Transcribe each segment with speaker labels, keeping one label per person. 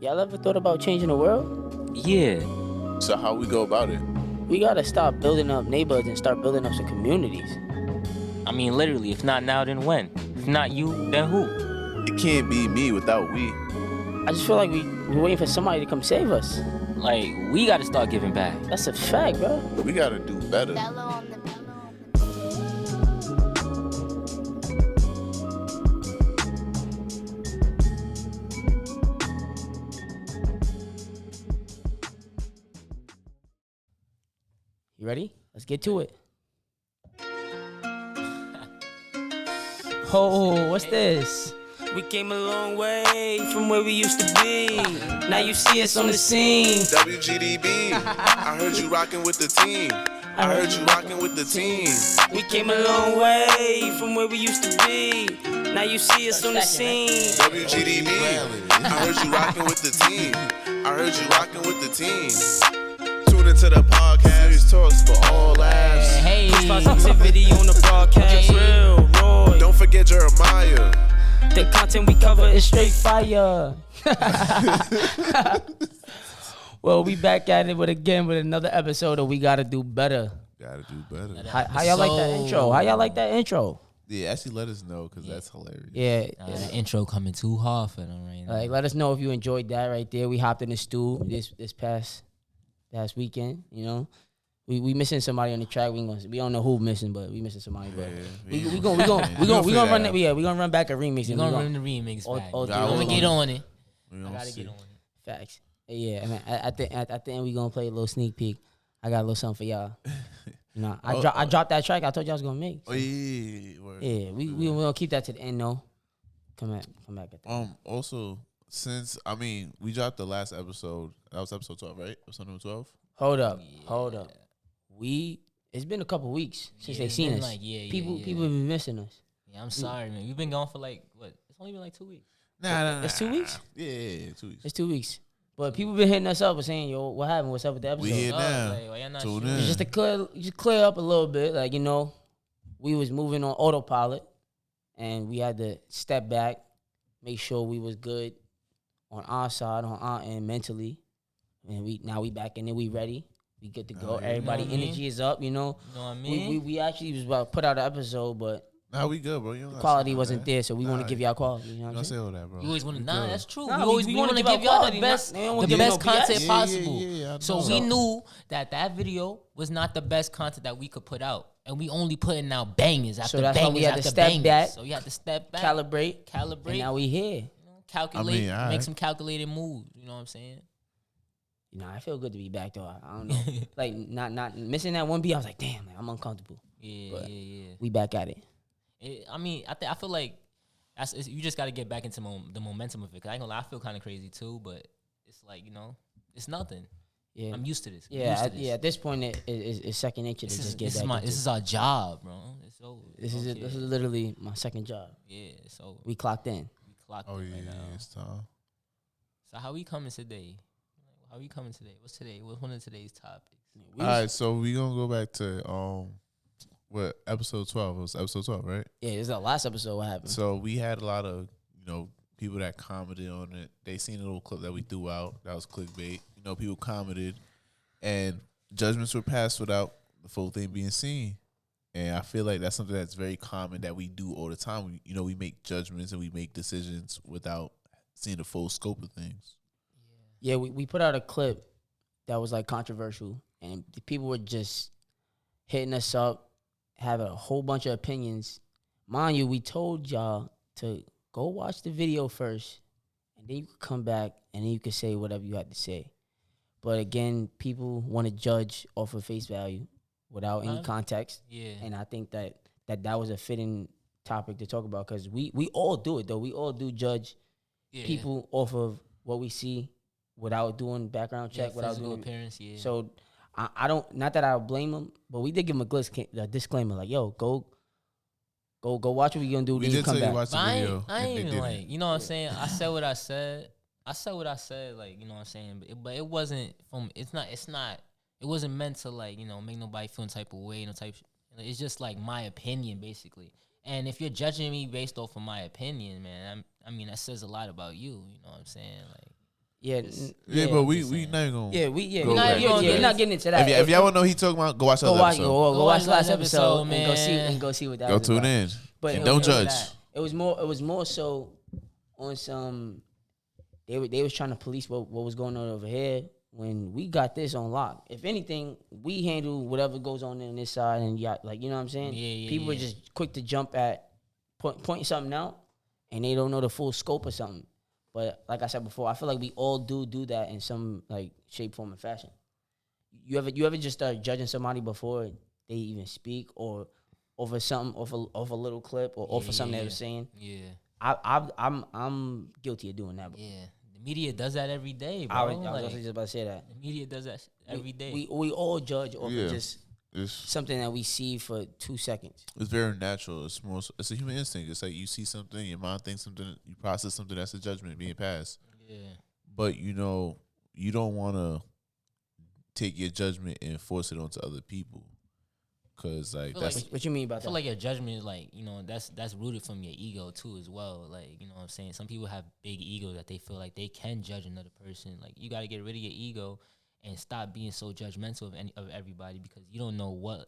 Speaker 1: Y'all ever thought about changing the world?
Speaker 2: Yeah.
Speaker 3: So how we go about it?
Speaker 1: We gotta stop building up neighborhoods and start building up some communities.
Speaker 2: I mean, literally, if not now, then when? If not you, then who?
Speaker 3: It can't be me without we.
Speaker 1: I just feel like we're waiting for somebody to come save us.
Speaker 2: Like, we gotta start giving back.
Speaker 1: That's a fact, bro.
Speaker 3: We gotta do better.
Speaker 1: You ready? Let's get to it. Oh, what's this? We came a long way from where we used to be. Now you see us on the scene.
Speaker 3: WGDB. I heard you rocking with the team. I heard you rocking with the team.
Speaker 1: We came a long way from where we used to be. Now you see us on the scene.
Speaker 3: WGDB. I heard you rocking with the team. I heard you rocking with the team. Tune into the podcast. Serious talks for all laughs.
Speaker 2: Hey.
Speaker 1: Positivity on the broadcast. Real, Roy.
Speaker 3: Don't forget Jeremiah.
Speaker 1: The content we cover is straight fire. Well, we back at it with another episode of We Gotta Do Better.
Speaker 4: Gotta do better.
Speaker 1: How y'all like that intro? How y'all like that intro?
Speaker 4: Yeah, actually let us know because that's hilarious.
Speaker 1: Yeah.
Speaker 2: The intro coming too hard for them right now.
Speaker 1: Like, let us know if you enjoyed that right there. We hopped in the stew this past weekend. You know, we missing somebody on the track. We don't know who missing, but we missing somebody. But we gonna run that. Yeah, we gonna run back a remix.
Speaker 2: We're gonna run the remix back.
Speaker 1: I'm
Speaker 2: gonna get on it.
Speaker 4: I
Speaker 2: gotta get on it.
Speaker 1: Facts. Yeah, I mean, at the end we gonna play a little sneak peek. I got a little something for y'all. You know, I dropped that track I told y'all I was gonna make.
Speaker 4: Oh yeah. Word.
Speaker 1: Yeah, we gonna keep that to the end though. Come back at that.
Speaker 4: Also, since we dropped the last episode. That was episode 12, right? Episode number 12.
Speaker 1: Hold up. It's been a couple weeks since they seen us. People have been missing us.
Speaker 2: Yeah, I'm sorry, man. We've been gone for like what? It's only been like 2 weeks.
Speaker 4: Nah.
Speaker 1: It's 2 weeks?
Speaker 4: Yeah, 2 weeks.
Speaker 1: It's 2 weeks. But people been hitting us up and saying, yo, what happened? What's up with the episode?
Speaker 4: We here now.
Speaker 2: Like, why y'all not
Speaker 4: Tune
Speaker 2: sure?
Speaker 4: in.
Speaker 1: Just to clear up a little bit, like, you know, we was moving on autopilot and we had to step back, make sure we was good on our side, on our end mentally. And we back in there, we ready. We good to go.
Speaker 4: Yeah.
Speaker 1: Everybody
Speaker 2: You know what I
Speaker 1: energy is up, you know.
Speaker 2: You know what I mean?
Speaker 1: We actually was about to put out an episode, but
Speaker 4: Nah, we good, bro. You don't
Speaker 1: the
Speaker 4: gotta
Speaker 1: quality
Speaker 4: say all
Speaker 1: wasn't
Speaker 4: that.
Speaker 1: there, so we want to
Speaker 4: Nah,
Speaker 1: give y'all quality. You know what I'm
Speaker 4: Don't
Speaker 1: saying?
Speaker 4: say all that, bro.
Speaker 2: You always want to.
Speaker 4: We
Speaker 2: Nah,
Speaker 4: good.
Speaker 2: that's true.
Speaker 1: Nah,
Speaker 2: we want to give y'all
Speaker 1: quality,
Speaker 2: the best,
Speaker 1: not- they don't wanna
Speaker 2: the
Speaker 1: give no
Speaker 2: best content
Speaker 1: BS.
Speaker 2: possible.
Speaker 4: Yeah, I
Speaker 2: so
Speaker 4: know.
Speaker 2: we knew that video was not the best content that we could put out, and we only putting out bangers after
Speaker 1: So that's why
Speaker 2: bangers
Speaker 1: we had to
Speaker 2: after
Speaker 1: step
Speaker 2: bangers.
Speaker 1: back,
Speaker 2: So you had to step back,
Speaker 1: Calibrate,
Speaker 2: calibrate,
Speaker 1: and now we here.
Speaker 2: calculate, make
Speaker 4: alright.
Speaker 2: some calculated moves. You know what I'm saying?
Speaker 1: You know, I feel good to be back though. I don't know, like not missing that one beat. I was like, damn, man, I'm uncomfortable.
Speaker 2: Yeah,
Speaker 1: But-
Speaker 2: yeah.
Speaker 1: We back at it.
Speaker 2: I feel like you just got to get back into the momentum of it. 'Cause I ain't gonna lie, I feel kind of crazy too, but it's like, you know, it's nothing.
Speaker 1: Yeah,
Speaker 2: I'm used to this. I'm
Speaker 1: yeah,
Speaker 2: used to this.
Speaker 1: At this point, it's second nature to just get back.
Speaker 2: This is our job, bro.
Speaker 1: This is literally my second job.
Speaker 2: Yeah, so
Speaker 1: We clocked in.
Speaker 2: we clocked
Speaker 4: Oh
Speaker 2: it
Speaker 4: yeah,
Speaker 2: right now.
Speaker 4: it's time.
Speaker 2: So how we coming today? How we coming today? What's today? What's one of today's topics?
Speaker 4: All right, so we gonna go back to what episode 12? It was episode 12, right?
Speaker 1: Yeah, this is our last episode. What happened?
Speaker 4: So we had a lot of people that commented on it. They seen a little clip that we threw out that was clickbait. People commented, and judgments were passed without the full thing being seen. And I feel like that's something that's very common that we do all the time. We make judgments and we make decisions without seeing the full scope of things.
Speaker 1: Yeah, we put out a clip that was like controversial, and the people were just hitting us up, having a whole bunch of opinions. Mind you, we told y'all to go watch the video first, and then you could come back and then you could say whatever you had to say. But again, people want to judge off of face value without any context.
Speaker 2: Yeah.
Speaker 1: And I think that was a fitting topic to talk about because we all do it, though. We all do judge people off of what we see without doing background check, without
Speaker 2: physical
Speaker 1: doing
Speaker 2: appearance. Yeah.
Speaker 1: So I don't, not that I blame them, but we did give them a disclaimer, like, yo, go watch what we gonna do.
Speaker 4: We
Speaker 1: Then you
Speaker 4: did
Speaker 1: come
Speaker 4: tell you
Speaker 1: back.
Speaker 4: watch the
Speaker 2: I
Speaker 4: video.
Speaker 2: ain't
Speaker 4: and they
Speaker 2: even
Speaker 4: didn't.
Speaker 2: like, you know what I'm saying? I said what I said. Like, you know what I'm saying? But it wasn't it wasn't meant to like, make nobody feel any type of way, it's just like my opinion basically. And if you're judging me based off of my opinion, man, I mean that says a lot about you. You know what I'm saying? Like,
Speaker 1: Yeah,
Speaker 4: Yeah, but we
Speaker 2: just saying.
Speaker 4: not even gonna.
Speaker 1: yeah,
Speaker 4: Go back.
Speaker 1: we're not getting into that.
Speaker 4: If y'all want to know what he talking about, go watch the
Speaker 1: go
Speaker 4: other
Speaker 1: watch,
Speaker 4: episode.
Speaker 1: go watch last episode
Speaker 2: man.
Speaker 1: and go see what that
Speaker 4: Go
Speaker 1: was
Speaker 4: tune
Speaker 1: about.
Speaker 4: in.
Speaker 1: But
Speaker 4: And
Speaker 1: it
Speaker 4: don't
Speaker 1: was-
Speaker 4: judge.
Speaker 1: It was more so on some. They was trying to police what was going on over here when we got this on lock. If anything, we handle whatever goes on this side, and like you know what I'm saying.
Speaker 2: Yeah,
Speaker 1: People were just quick to jump at pointing something out, and they don't know the full scope of something. But like I said before, I feel like we all do that in some like shape, form, and fashion. You ever just start judging somebody before they even speak, or over something, off a little clip, or off of something they were saying?
Speaker 2: Yeah,
Speaker 1: I'm guilty of doing that. Bro.
Speaker 2: yeah. The media does that every day, bro.
Speaker 1: I was
Speaker 2: Like,
Speaker 1: just about to say that.
Speaker 2: the media does that every day.
Speaker 1: We all judge off
Speaker 4: Yeah.
Speaker 1: of just
Speaker 4: It's
Speaker 1: something that we see for 2 seconds.
Speaker 4: very natural. It's a human instinct. It's like you see something, your mind thinks something, you process something. That's a judgment being passed.
Speaker 2: yeah,
Speaker 4: But you don't want to take your judgment and force it onto other people, because like
Speaker 2: feel
Speaker 4: that's
Speaker 2: like-
Speaker 1: What you mean
Speaker 2: I
Speaker 1: about
Speaker 2: feel
Speaker 1: that?
Speaker 2: like your judgment is like, that's rooted from your ego too as well. Like, you know what I'm saying? Some people have big egos that they feel like they can judge another person. Like, you got to get rid of your ego and stop being so judgmental of everybody, because you don't know what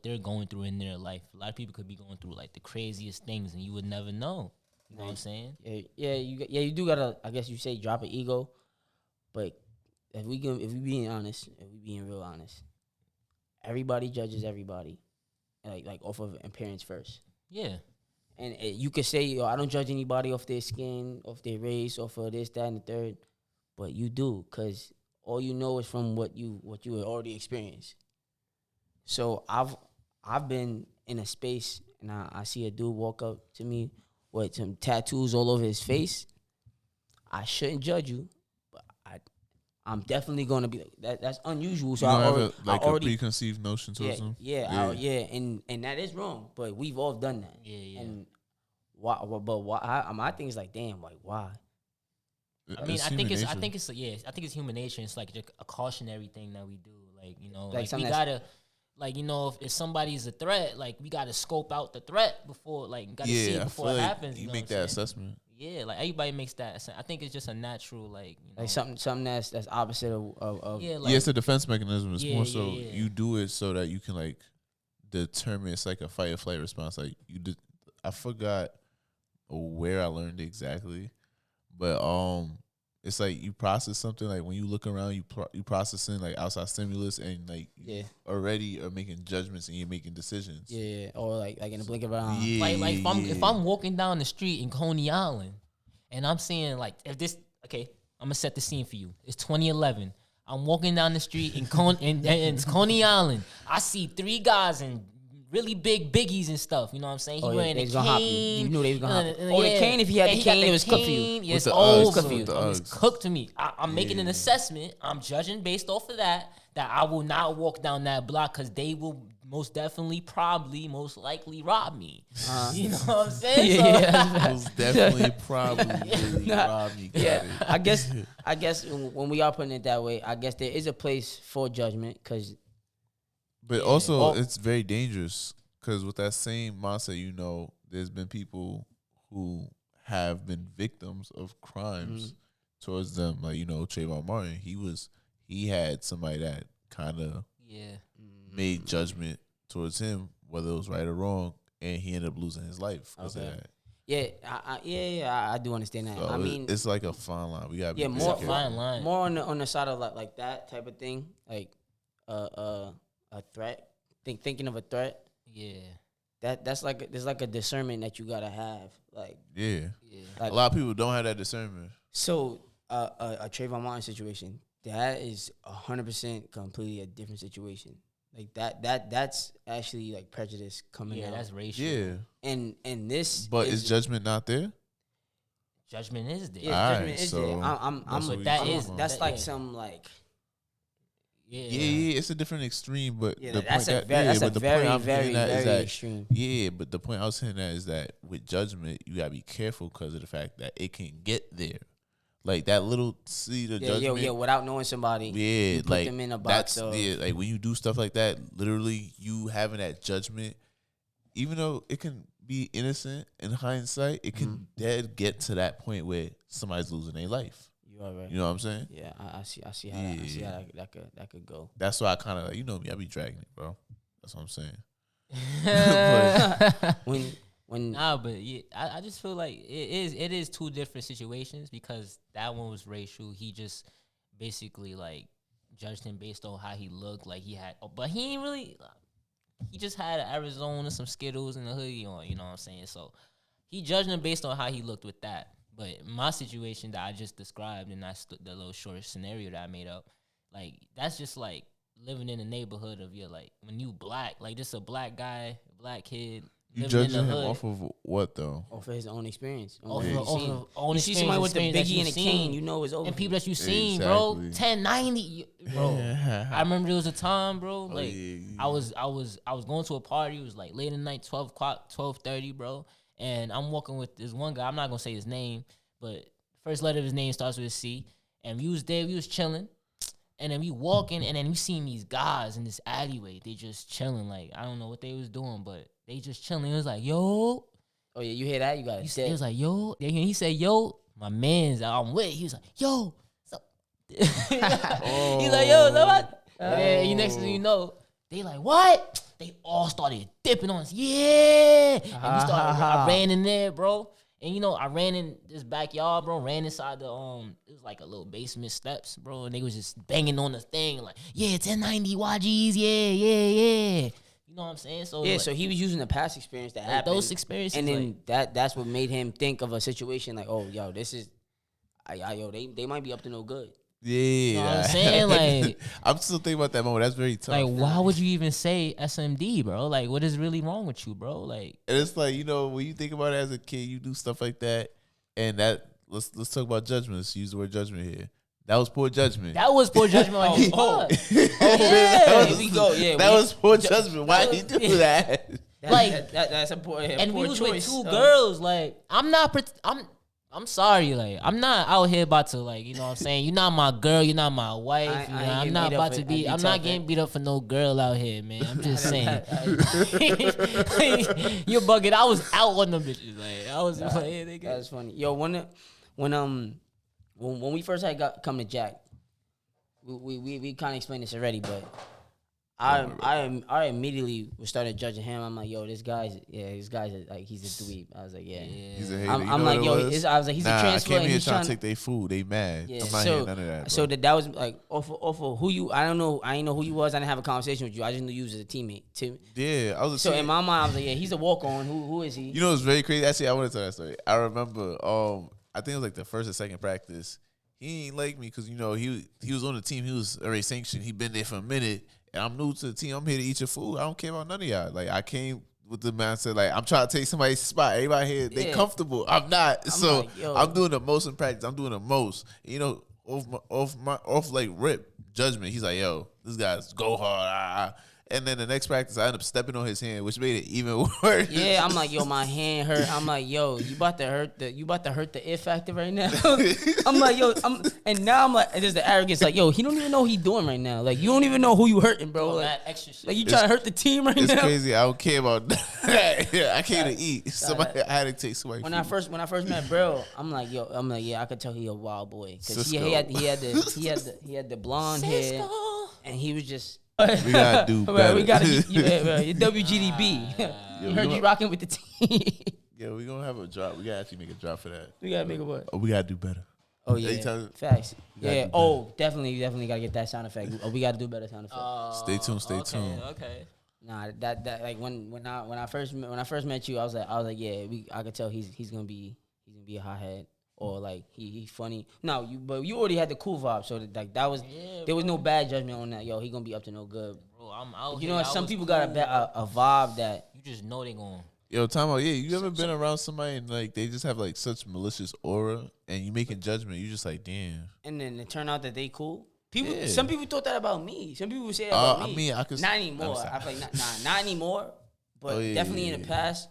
Speaker 2: they're going through in their life. A lot of people could be going through like the craziest things and you would never know. You know what I'm saying?
Speaker 1: You do gotta. I guess you say drop an ego, but if we being honest, if we being real honest, everybody judges everybody, like off of appearance first.
Speaker 2: Yeah.
Speaker 1: And you could say, yo, I don't judge anybody off their skin, off their race, off of this, that, and the third, but you do, because all you know is from what you had already experienced. So I've been in a space and I see a dude walk up to me with some tattoos all over his face. I shouldn't judge you, but I'm definitely gonna be like, that's unusual. So
Speaker 4: you don't
Speaker 1: I
Speaker 4: have
Speaker 1: already,
Speaker 4: a, like
Speaker 1: I already
Speaker 4: a preconceived notion towards them.
Speaker 1: and that is wrong. But we've all done that.
Speaker 2: Yeah.
Speaker 1: And why? But why? My thing is like, damn, like why?
Speaker 2: I mean, I think
Speaker 4: human
Speaker 2: it's
Speaker 4: nature.
Speaker 2: I think it's human nature. It's like just a cautionary thing that we do. Like,
Speaker 1: Like
Speaker 2: like we
Speaker 1: something
Speaker 2: gotta, like, if somebody's a threat, like we gotta scope out the threat before, like, gotta see
Speaker 4: Yeah,
Speaker 2: it
Speaker 4: I
Speaker 2: before
Speaker 4: feel
Speaker 2: it
Speaker 4: like
Speaker 2: happens.
Speaker 4: you
Speaker 2: know
Speaker 4: make
Speaker 2: what I'm
Speaker 4: that
Speaker 2: saying?
Speaker 4: assessment.
Speaker 2: Yeah, like everybody makes that. I think it's just a natural, like,
Speaker 1: Like something that's opposite of
Speaker 2: yeah, like,
Speaker 4: Yeah, it's a defense mechanism. It's
Speaker 2: Yeah,
Speaker 4: more so
Speaker 2: yeah.
Speaker 4: you do it so that you can like determine. It's like a fight or flight response. Like I forgot where I learned it exactly, but it's like you process something. Like when you look around, you processing like outside stimulus, and like you already are making judgments and you're making decisions.
Speaker 1: yeah, or like in the blink of an eye.
Speaker 4: Yeah,
Speaker 2: like if
Speaker 4: yeah.
Speaker 2: I'm walking down the street in Coney Island and I'm seeing, like, I'm gonna set the scene for you. It's 2011. I'm walking down the street in it's Coney Island. I see 3 guys in really big biggies and stuff. You know what I'm saying? He wearing
Speaker 1: they
Speaker 2: a
Speaker 1: was gonna hop you.
Speaker 2: cane.
Speaker 1: You knew they was gonna hop you.
Speaker 2: Yeah.
Speaker 1: Oh, the cane, if he had the
Speaker 2: got
Speaker 1: cane, it was cooked for you.
Speaker 2: cane. Yeah,
Speaker 4: With
Speaker 2: it's
Speaker 4: the Uggs,
Speaker 2: over.
Speaker 4: with the
Speaker 2: It's
Speaker 4: Uggs.
Speaker 2: cooked to me. I'm making an assessment. I'm judging based off of that I will not walk down that block, because they will most likely rob me. You know what I'm saying? So-
Speaker 4: It was definitely probably really robbed me.
Speaker 1: Yeah, I guess when we are putting it that way, I guess there is a place for judgment, because
Speaker 4: But also,
Speaker 1: Oh.
Speaker 4: it's very dangerous, because with that same mindset, there's been people who have been victims of crimes towards them. Like, Trayvon Martin, he had somebody that kind of
Speaker 2: yeah.
Speaker 4: made judgment towards him, whether it was right or wrong, and he ended up losing his life because
Speaker 1: Okay.
Speaker 4: of that.
Speaker 1: I do understand that.
Speaker 4: So
Speaker 1: I mean,
Speaker 4: it's like a fine line. We gotta be very
Speaker 1: more
Speaker 2: a fine line.
Speaker 1: more on the side of like that type of thing, like a threat. Thinking of a threat.
Speaker 2: Yeah.
Speaker 1: There's like a discernment that you gotta have. Like
Speaker 4: Yeah.
Speaker 1: Like-
Speaker 4: A lot of people don't have that discernment.
Speaker 1: so, a Trayvon Martin situation, that is 100% completely a different situation. Like that's actually like prejudice coming
Speaker 2: Yeah,
Speaker 1: out.
Speaker 2: that's racial.
Speaker 4: Yeah.
Speaker 1: And this,
Speaker 4: But is judgment not there?
Speaker 2: Judgment is there.
Speaker 1: yeah,
Speaker 4: Alright,
Speaker 1: judgment is
Speaker 4: so
Speaker 1: there. I'm
Speaker 4: that's what we
Speaker 2: that
Speaker 4: talking
Speaker 2: is-
Speaker 4: about.
Speaker 1: that's
Speaker 2: that-
Speaker 1: like
Speaker 2: yeah.
Speaker 1: some like
Speaker 4: Yeah, it's a different extreme, but
Speaker 1: yeah,
Speaker 4: the
Speaker 1: that's
Speaker 4: point
Speaker 1: a very that's a
Speaker 4: but the point
Speaker 1: very
Speaker 4: I'm
Speaker 1: very
Speaker 4: getting at is
Speaker 1: very
Speaker 4: that
Speaker 1: extreme.
Speaker 4: yeah, but the point I was saying that is that with judgment, you gotta be careful because of the fact that it can get there, like that little seed of judgment.
Speaker 1: Yeah, without knowing somebody.
Speaker 4: Yeah,
Speaker 1: you put
Speaker 4: like
Speaker 1: them in a box
Speaker 4: that's
Speaker 1: of,
Speaker 4: like when you do stuff like that, literally you having that judgment, even though it can be innocent in hindsight, it can dead get to that point where somebody's losing their life.
Speaker 1: You're Right.
Speaker 4: You know what I'm saying?
Speaker 1: Yeah, I see how that could go.
Speaker 4: That's why I kind of, you know me, I be dragging it, bro. That's what I'm saying.
Speaker 1: When
Speaker 2: Nah, but yeah, I just feel like it is two different situations because that one was racial. He just basically like judged him based on how he looked, like he had, but he ain't really. He just had an Arizona, some Skittles, and a hoodie on. You know what I'm saying? So he judged him based on how he looked with that. But my situation that I just described, and that's the little short scenario that I made up, like that's just like living in the neighborhood of your like when you black, like just a black guy, black kid.
Speaker 4: You
Speaker 2: living in
Speaker 4: judging
Speaker 2: the
Speaker 4: him
Speaker 2: hood.
Speaker 4: off of what though?
Speaker 1: off of his own experience,
Speaker 2: Off
Speaker 1: what
Speaker 2: of
Speaker 1: he's seen.
Speaker 2: own
Speaker 1: You see somebody with the
Speaker 2: experience
Speaker 1: Biggie and the
Speaker 2: that you've
Speaker 1: Kane,
Speaker 2: seen.
Speaker 1: you know it's over.
Speaker 2: And people that you seen, bro,
Speaker 4: Exactly.
Speaker 2: 1090, bro. I remember there was a time, bro. Like
Speaker 4: yeah.
Speaker 2: I was going to a party. It was like late in the night, 12 o'clock, 12:30, bro. And I'm walking with this one guy. I'm not gonna say his name, but first letter of his name starts with a C. And we was there. We was chilling. And then we walking, and then we seen these guys in this alleyway. They just chilling. Like I don't know what they was doing, but they just chilling. It was like, yo.
Speaker 1: Oh yeah, you hear that? You got
Speaker 2: He
Speaker 1: it.
Speaker 2: was like, yo. And he said, yo. My man's that I'm with. He was like, yo. What's up? He's like, yo, what's up? And you next thing you know, they like, what? They all started dipping on us. Yeah. And we started, I ran in there, bro. And you know, I ran in this backyard, bro. Ran inside the it was like a little basement steps, bro. And they was just banging on the thing, like, yeah, 1090 YGs, yeah. You know what I'm saying? So
Speaker 1: Yeah,
Speaker 2: like,
Speaker 1: so he was using the past experience that
Speaker 2: like,
Speaker 1: happened.
Speaker 2: those experiences,
Speaker 1: and then
Speaker 2: like,
Speaker 1: that's what made him think of a situation like, oh, yo, this is, yo, they might be up to no good.
Speaker 4: Yeah,
Speaker 2: you know what I'm saying? Like,
Speaker 4: I'm still thinking about that moment. That's very tough.
Speaker 2: like, why would you even say SMD, bro? Like, what is really wrong with you, bro? Like,
Speaker 4: And it's like, you know, when you think about it as a kid, you do stuff like that, and that let's talk about judgments. Use the word judgment here. That was poor judgment.
Speaker 2: that was poor judgment. Like,
Speaker 1: Oh.
Speaker 2: yeah.
Speaker 1: Here we go. Yeah,
Speaker 4: that was poor judgment. Why did he do that?
Speaker 2: like-
Speaker 1: that's a poor,
Speaker 2: And
Speaker 1: poor
Speaker 2: we was
Speaker 1: choice.
Speaker 2: with two girls. Like, I'm sorry. Like, I'm not out here about to, like, you know what I'm saying? You're not my girl. You're not my wife.
Speaker 1: I ain't
Speaker 2: you know,
Speaker 1: getting
Speaker 2: I'm not
Speaker 1: beat up
Speaker 2: about
Speaker 1: for-
Speaker 2: to be.
Speaker 1: I
Speaker 2: I'm
Speaker 1: be
Speaker 2: not
Speaker 1: tough,
Speaker 2: getting
Speaker 1: man.
Speaker 2: beat up for no girl out here, man. I'm just saying. You're bugging. I was out on them bitches. Like, I was just like, hey, nigga.
Speaker 1: That's funny. Yo, when we first had come to Jack, we kind of explained this already, but I immediately was started judging him. I'm like, yo, this guy's like, he's a dweeb. I was like, yeah.
Speaker 4: He's a hater.
Speaker 1: I'm,
Speaker 4: You know
Speaker 1: I'm
Speaker 4: what
Speaker 1: like,
Speaker 4: it
Speaker 1: yo,
Speaker 4: was?
Speaker 1: I was like, he's
Speaker 4: Nah,
Speaker 1: a transfer.
Speaker 4: I
Speaker 1: And
Speaker 4: came here
Speaker 1: he's
Speaker 4: trying to take their food. They mad.
Speaker 1: Yeah,
Speaker 4: I'm not hearing none of that.
Speaker 1: so
Speaker 4: Bro.
Speaker 1: that was like off of who you. I don't know. I didn't know who you was. I didn't have a conversation with you. I just knew you was a teammate.
Speaker 4: Yeah, I was.
Speaker 1: So in my mind, I was like, yeah, he's a walk on. Who is he?
Speaker 4: You know, it's very crazy. Actually, I want to tell that story. I remember, I think it was like the first or second practice. He ain't like me because, you know, he was on the team. He was already sanctioned. He been there for a minute. And I'm new to the team. I'm here to eat your food. I don't care about none of y'all. Like, I came with the mindset, like, I'm trying to take somebody's spot. Everybody here, they
Speaker 1: Yeah.
Speaker 4: comfortable. I'm not. So
Speaker 1: like, yo.
Speaker 4: I'm doing the most in practice. I'm doing the most. You know, off like rip judgment. He's like, yo, this guy's go hard. And then the next practice, I ended up stepping on his hand, which made it even worse.
Speaker 1: Yeah, I'm like, yo, my hand hurt. I'm like, yo, you about to hurt the it factor right now. I'm like, yo, and now I'm like, there's the arrogance, like, yo, he don't even know what he doing right now. Like, you don't even know who you hurting, bro.
Speaker 2: All
Speaker 1: Like,
Speaker 2: that extra shit.
Speaker 1: like you trying to hurt the team right
Speaker 4: It's
Speaker 1: now.
Speaker 4: crazy. I don't care about that. Yeah, I came to eat. Somebody, I had to take somebody.
Speaker 1: When I first met bro, I'm like, yeah, I could tell he a wild boy because he
Speaker 4: Cisco.
Speaker 1: had the blonde hair, and he was just.
Speaker 4: We gotta do
Speaker 1: Bro,
Speaker 4: better.
Speaker 1: we gotta your WGDB.
Speaker 4: Yo,
Speaker 1: You heard
Speaker 4: we
Speaker 1: you rocking with the team.
Speaker 4: Yeah, we gonna have a drop. We gotta actually make a drop for that.
Speaker 1: We gotta make a what?
Speaker 4: Oh, we gotta do better.
Speaker 1: Oh
Speaker 4: They
Speaker 1: yeah,
Speaker 4: tell-
Speaker 1: facts.
Speaker 4: gotta
Speaker 1: Yeah.
Speaker 4: do
Speaker 1: Oh, definitely gotta get that sound effect. Oh, we gotta do better sound effect.
Speaker 4: Stay tuned. Stay
Speaker 2: okay,
Speaker 4: tuned.
Speaker 2: Okay.
Speaker 1: Nah, that like when I first met you, I was like, yeah, I could tell he's gonna be a hothead or like he's funny. No, but you already had the cool vibe, so that was
Speaker 2: Yeah,
Speaker 1: there was no bad judgment on that. Yo, he gonna be up to no good.
Speaker 2: Bro, I'm out
Speaker 1: You
Speaker 2: here.
Speaker 1: know,
Speaker 2: I
Speaker 1: some
Speaker 2: was
Speaker 1: people
Speaker 2: cool.
Speaker 1: got a vibe that.
Speaker 2: You just know they going.
Speaker 4: Yo, time out. Yeah, you ever been around somebody and like they just have like such malicious aura and you making judgment? You just like, damn.
Speaker 1: And then it turned out that they cool.
Speaker 4: Yeah.
Speaker 1: Some people thought that about me. Some people would say that about me.
Speaker 4: I mean, I could.
Speaker 1: Not anymore.
Speaker 4: I'm
Speaker 1: I feel like not anymore. But
Speaker 4: Oh, yeah,
Speaker 1: definitely
Speaker 4: yeah,
Speaker 1: in the
Speaker 4: yeah.
Speaker 1: past,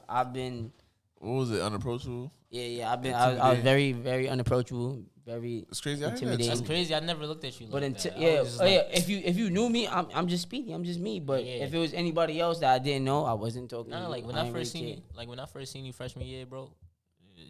Speaker 1: I've been
Speaker 4: What was it? Unapproachable.
Speaker 1: I was very very unapproachable, very
Speaker 4: It's crazy. I heard that
Speaker 1: intimidating.
Speaker 2: That's
Speaker 4: too.
Speaker 2: crazy. I never looked at you like
Speaker 1: But
Speaker 2: that. I
Speaker 1: yeah,
Speaker 2: was just
Speaker 1: oh
Speaker 2: like,
Speaker 1: yeah. If you knew me, I'm just speedy. I'm just me. But
Speaker 2: Yeah.
Speaker 1: if it was anybody else that I didn't know, I wasn't talking.
Speaker 2: Nah,
Speaker 1: to
Speaker 2: like
Speaker 1: you.
Speaker 2: when
Speaker 1: I
Speaker 2: I
Speaker 1: didn't
Speaker 2: first
Speaker 1: really
Speaker 2: seen
Speaker 1: care.
Speaker 2: you, like when I first seen you freshman year, bro.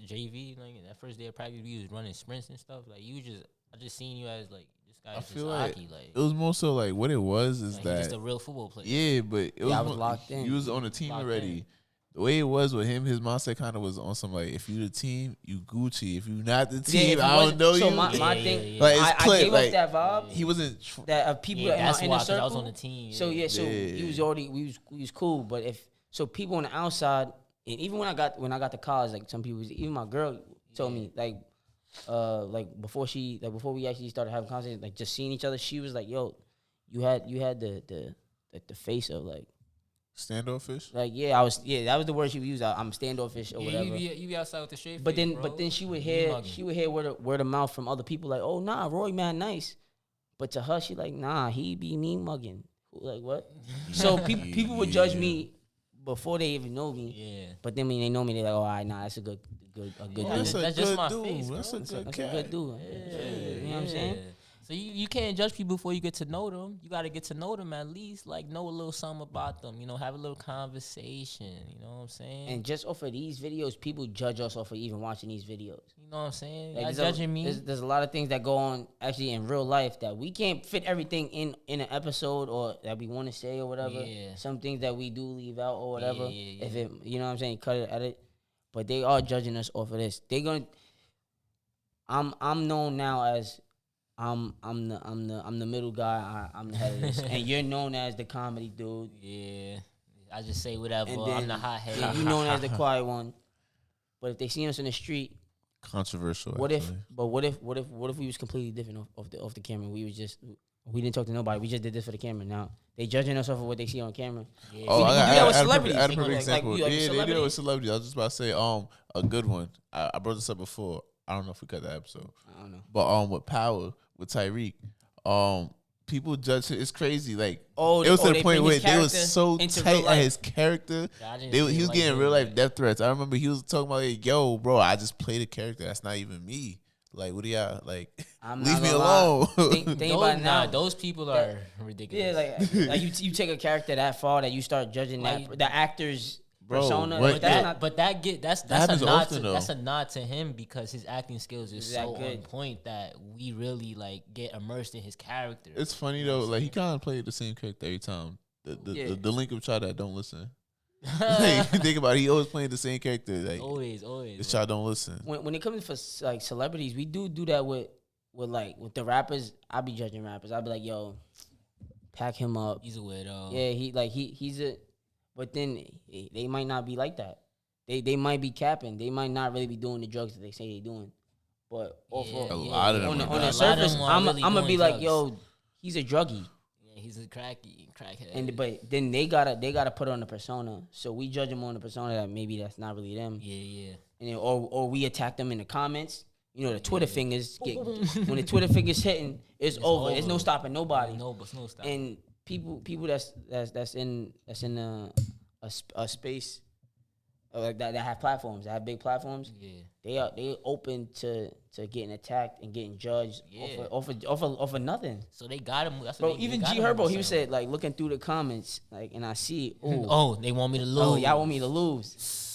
Speaker 2: JV, like that first day of practice, we was running sprints and stuff. Like I just seen you as like this guy.
Speaker 4: I
Speaker 2: Just
Speaker 4: feel like
Speaker 2: hockey, like
Speaker 4: it was more so like what it was is
Speaker 2: he's
Speaker 4: that
Speaker 2: just a real football player.
Speaker 4: yeah, but it was,
Speaker 1: I was locked in.
Speaker 4: You was on the team
Speaker 2: Locked
Speaker 4: already.
Speaker 2: in.
Speaker 4: The way it was with him, his mindset kind of was on some like, if you the team, you Gucci. If you not the
Speaker 1: Yeah,
Speaker 4: team,
Speaker 1: if it
Speaker 4: I don't
Speaker 1: wasn't-
Speaker 4: know
Speaker 1: so
Speaker 4: you.
Speaker 1: my
Speaker 2: Yeah,
Speaker 1: thing,
Speaker 2: yeah.
Speaker 4: Like, it's
Speaker 1: I
Speaker 4: clip,
Speaker 1: gave
Speaker 4: like,
Speaker 1: off that vibe
Speaker 4: He wasn't.
Speaker 1: that of people
Speaker 2: Yeah,
Speaker 1: that
Speaker 2: that's
Speaker 1: in
Speaker 2: why,
Speaker 1: the
Speaker 2: 'cause
Speaker 1: circle.
Speaker 2: I was on the team.
Speaker 1: So
Speaker 2: yeah.
Speaker 1: so he was already we was cool, but if so people on the outside, and even when I got to college, like some people, even my girl told me like before we actually started having conversations, like just seeing each other, she was like, yo, you had the face of like
Speaker 4: Standoffish.
Speaker 1: yeah, that was the word she would use. I'm standoffish or
Speaker 2: Yeah,
Speaker 1: whatever.
Speaker 2: you be outside with the straight
Speaker 1: But
Speaker 2: face,
Speaker 1: then,
Speaker 2: bro.
Speaker 1: but then she would
Speaker 2: You
Speaker 1: hear
Speaker 2: mugging.
Speaker 1: word of mouth from other people like, oh nah, Roy man nice, but to her she like nah, he be mean mugging. Like what? So people would judge me before they even know me.
Speaker 2: Yeah.
Speaker 1: But then when they know me, they're like, oh, nah, that's a good
Speaker 2: Yeah,
Speaker 1: dude.
Speaker 2: that's just
Speaker 4: good
Speaker 2: my
Speaker 4: dude.
Speaker 2: face,
Speaker 4: That's
Speaker 2: bro.
Speaker 4: a good
Speaker 1: That's
Speaker 4: cat.
Speaker 1: a good dude. You know what I'm saying?
Speaker 2: So you can't judge people before you get to know them. You got to get to know them at least, like know a little something about them. You know, have a little conversation. You know what I'm saying?
Speaker 1: And just off of these videos, people judge us off of even watching these videos.
Speaker 2: you know what I'm saying?
Speaker 1: Like,
Speaker 2: Y'all
Speaker 1: there's
Speaker 2: judging me.
Speaker 1: There's a lot of things that go on actually in real life that we can't fit everything in an episode or that we want to say or whatever.
Speaker 2: Yeah.
Speaker 1: Some things that we do leave out or whatever.
Speaker 2: Yeah.
Speaker 1: If it, you know what I'm saying, cut it, edit. But they are judging us off of this. They gonna. I'm known now as. I'm the middle guy. I'm the head of this, and you're known as the comedy dude.
Speaker 2: Yeah. I just say whatever.
Speaker 1: And
Speaker 2: I'm the hothead.
Speaker 1: yeah, you known as the quiet one. But if they see us in the street,
Speaker 4: Controversial.
Speaker 1: what if?
Speaker 4: actually.
Speaker 1: But what if we was completely different off the camera? We didn't talk to nobody. We just did this for the camera. Now they judging us off of what they see on camera.
Speaker 2: Yeah.
Speaker 4: Oh,
Speaker 1: See, we
Speaker 4: I
Speaker 1: do
Speaker 4: got
Speaker 1: that with
Speaker 4: I had a
Speaker 1: celebrities.
Speaker 4: perfect- I had a
Speaker 1: They
Speaker 4: perfect
Speaker 1: gonna, like,
Speaker 4: example.
Speaker 1: you have a
Speaker 4: Yeah, they do it
Speaker 1: celebrity?
Speaker 4: with celebrities. I was just about to say, a good one. I brought this up before. I don't know if we cut that episode,
Speaker 1: I don't know.
Speaker 4: but with Power with Tyreek, people judge it. It's crazy. Like,
Speaker 1: Oh,
Speaker 4: it was to
Speaker 1: they
Speaker 4: the point
Speaker 1: bring
Speaker 4: where
Speaker 1: his
Speaker 4: they was
Speaker 1: character
Speaker 4: so
Speaker 1: into
Speaker 4: tight
Speaker 1: real
Speaker 4: at
Speaker 1: life.
Speaker 4: his character.
Speaker 2: I didn't
Speaker 4: He
Speaker 2: see
Speaker 4: was
Speaker 2: it like
Speaker 4: getting
Speaker 2: that.
Speaker 4: real life death threats. I remember he was talking about, like, yo, bro, I just played a character. That's not even me. Like, what do y'all like?
Speaker 1: I'm
Speaker 4: Leave
Speaker 1: not
Speaker 4: me
Speaker 1: gonna lie.
Speaker 4: alone.
Speaker 1: Think
Speaker 2: Those,
Speaker 1: about it now.
Speaker 2: those people are ridiculous.
Speaker 1: Yeah, like you take a character that far that you start judging
Speaker 2: Like-
Speaker 1: the actor's
Speaker 4: Bro,
Speaker 1: persona.
Speaker 4: what-
Speaker 1: But that's
Speaker 2: That,
Speaker 1: not.
Speaker 2: but that's
Speaker 4: happens
Speaker 2: a nod
Speaker 4: often,
Speaker 2: to
Speaker 4: though.
Speaker 2: that's a nod to him because his acting skills is
Speaker 1: Is that
Speaker 2: so on
Speaker 1: good?
Speaker 2: point that we really like get immersed in his character.
Speaker 4: It's funny though. Like, he kind of played the same character every time.
Speaker 1: Yeah.
Speaker 4: The link of child that don't listen. Like, think about it. He always playing the same character. Like,
Speaker 2: always.
Speaker 4: this child don't listen.
Speaker 1: when it comes to like celebrities, we do that with the rappers. I be judging rappers. I be like, yo, pack him up.
Speaker 2: He's a weirdo.
Speaker 1: Yeah, he's a. But then they might not be like that. They might be capping. They might not really be doing the drugs that they say they're doing. But off
Speaker 2: Yeah,
Speaker 1: of,
Speaker 4: A lot of them
Speaker 1: on the,
Speaker 4: are
Speaker 1: on
Speaker 4: not.
Speaker 1: the
Speaker 2: A lot of
Speaker 1: surface,
Speaker 2: them are
Speaker 1: I'm
Speaker 2: really
Speaker 1: gonna
Speaker 2: doing
Speaker 1: be like,
Speaker 2: drugs.
Speaker 1: yo, he's a druggie.
Speaker 2: Yeah, he's a crackhead.
Speaker 1: And but then they gotta put on the persona. So we judge them on the persona that maybe that's not really them.
Speaker 2: yeah.
Speaker 1: And then, or we attack them in the comments. You know, the Twitter fingers get when the Twitter fingers hitting, it's over. There's no
Speaker 2: over.
Speaker 1: stopping nobody.
Speaker 2: No stop.
Speaker 1: And people that's in a space like that have platforms, that have big platforms.
Speaker 2: Yeah.
Speaker 1: They open to getting attacked and getting judged
Speaker 2: Yeah.
Speaker 1: off of nothing.
Speaker 2: So they got him. That's
Speaker 1: Bro,
Speaker 2: what they
Speaker 1: even
Speaker 2: got
Speaker 1: G
Speaker 2: him
Speaker 1: Herbo,
Speaker 2: on
Speaker 1: he
Speaker 2: the
Speaker 1: said
Speaker 2: sound.
Speaker 1: like looking through the comments, like, and I see, ooh,
Speaker 2: Oh, they want me to lose.
Speaker 1: oh, y'all want me to lose.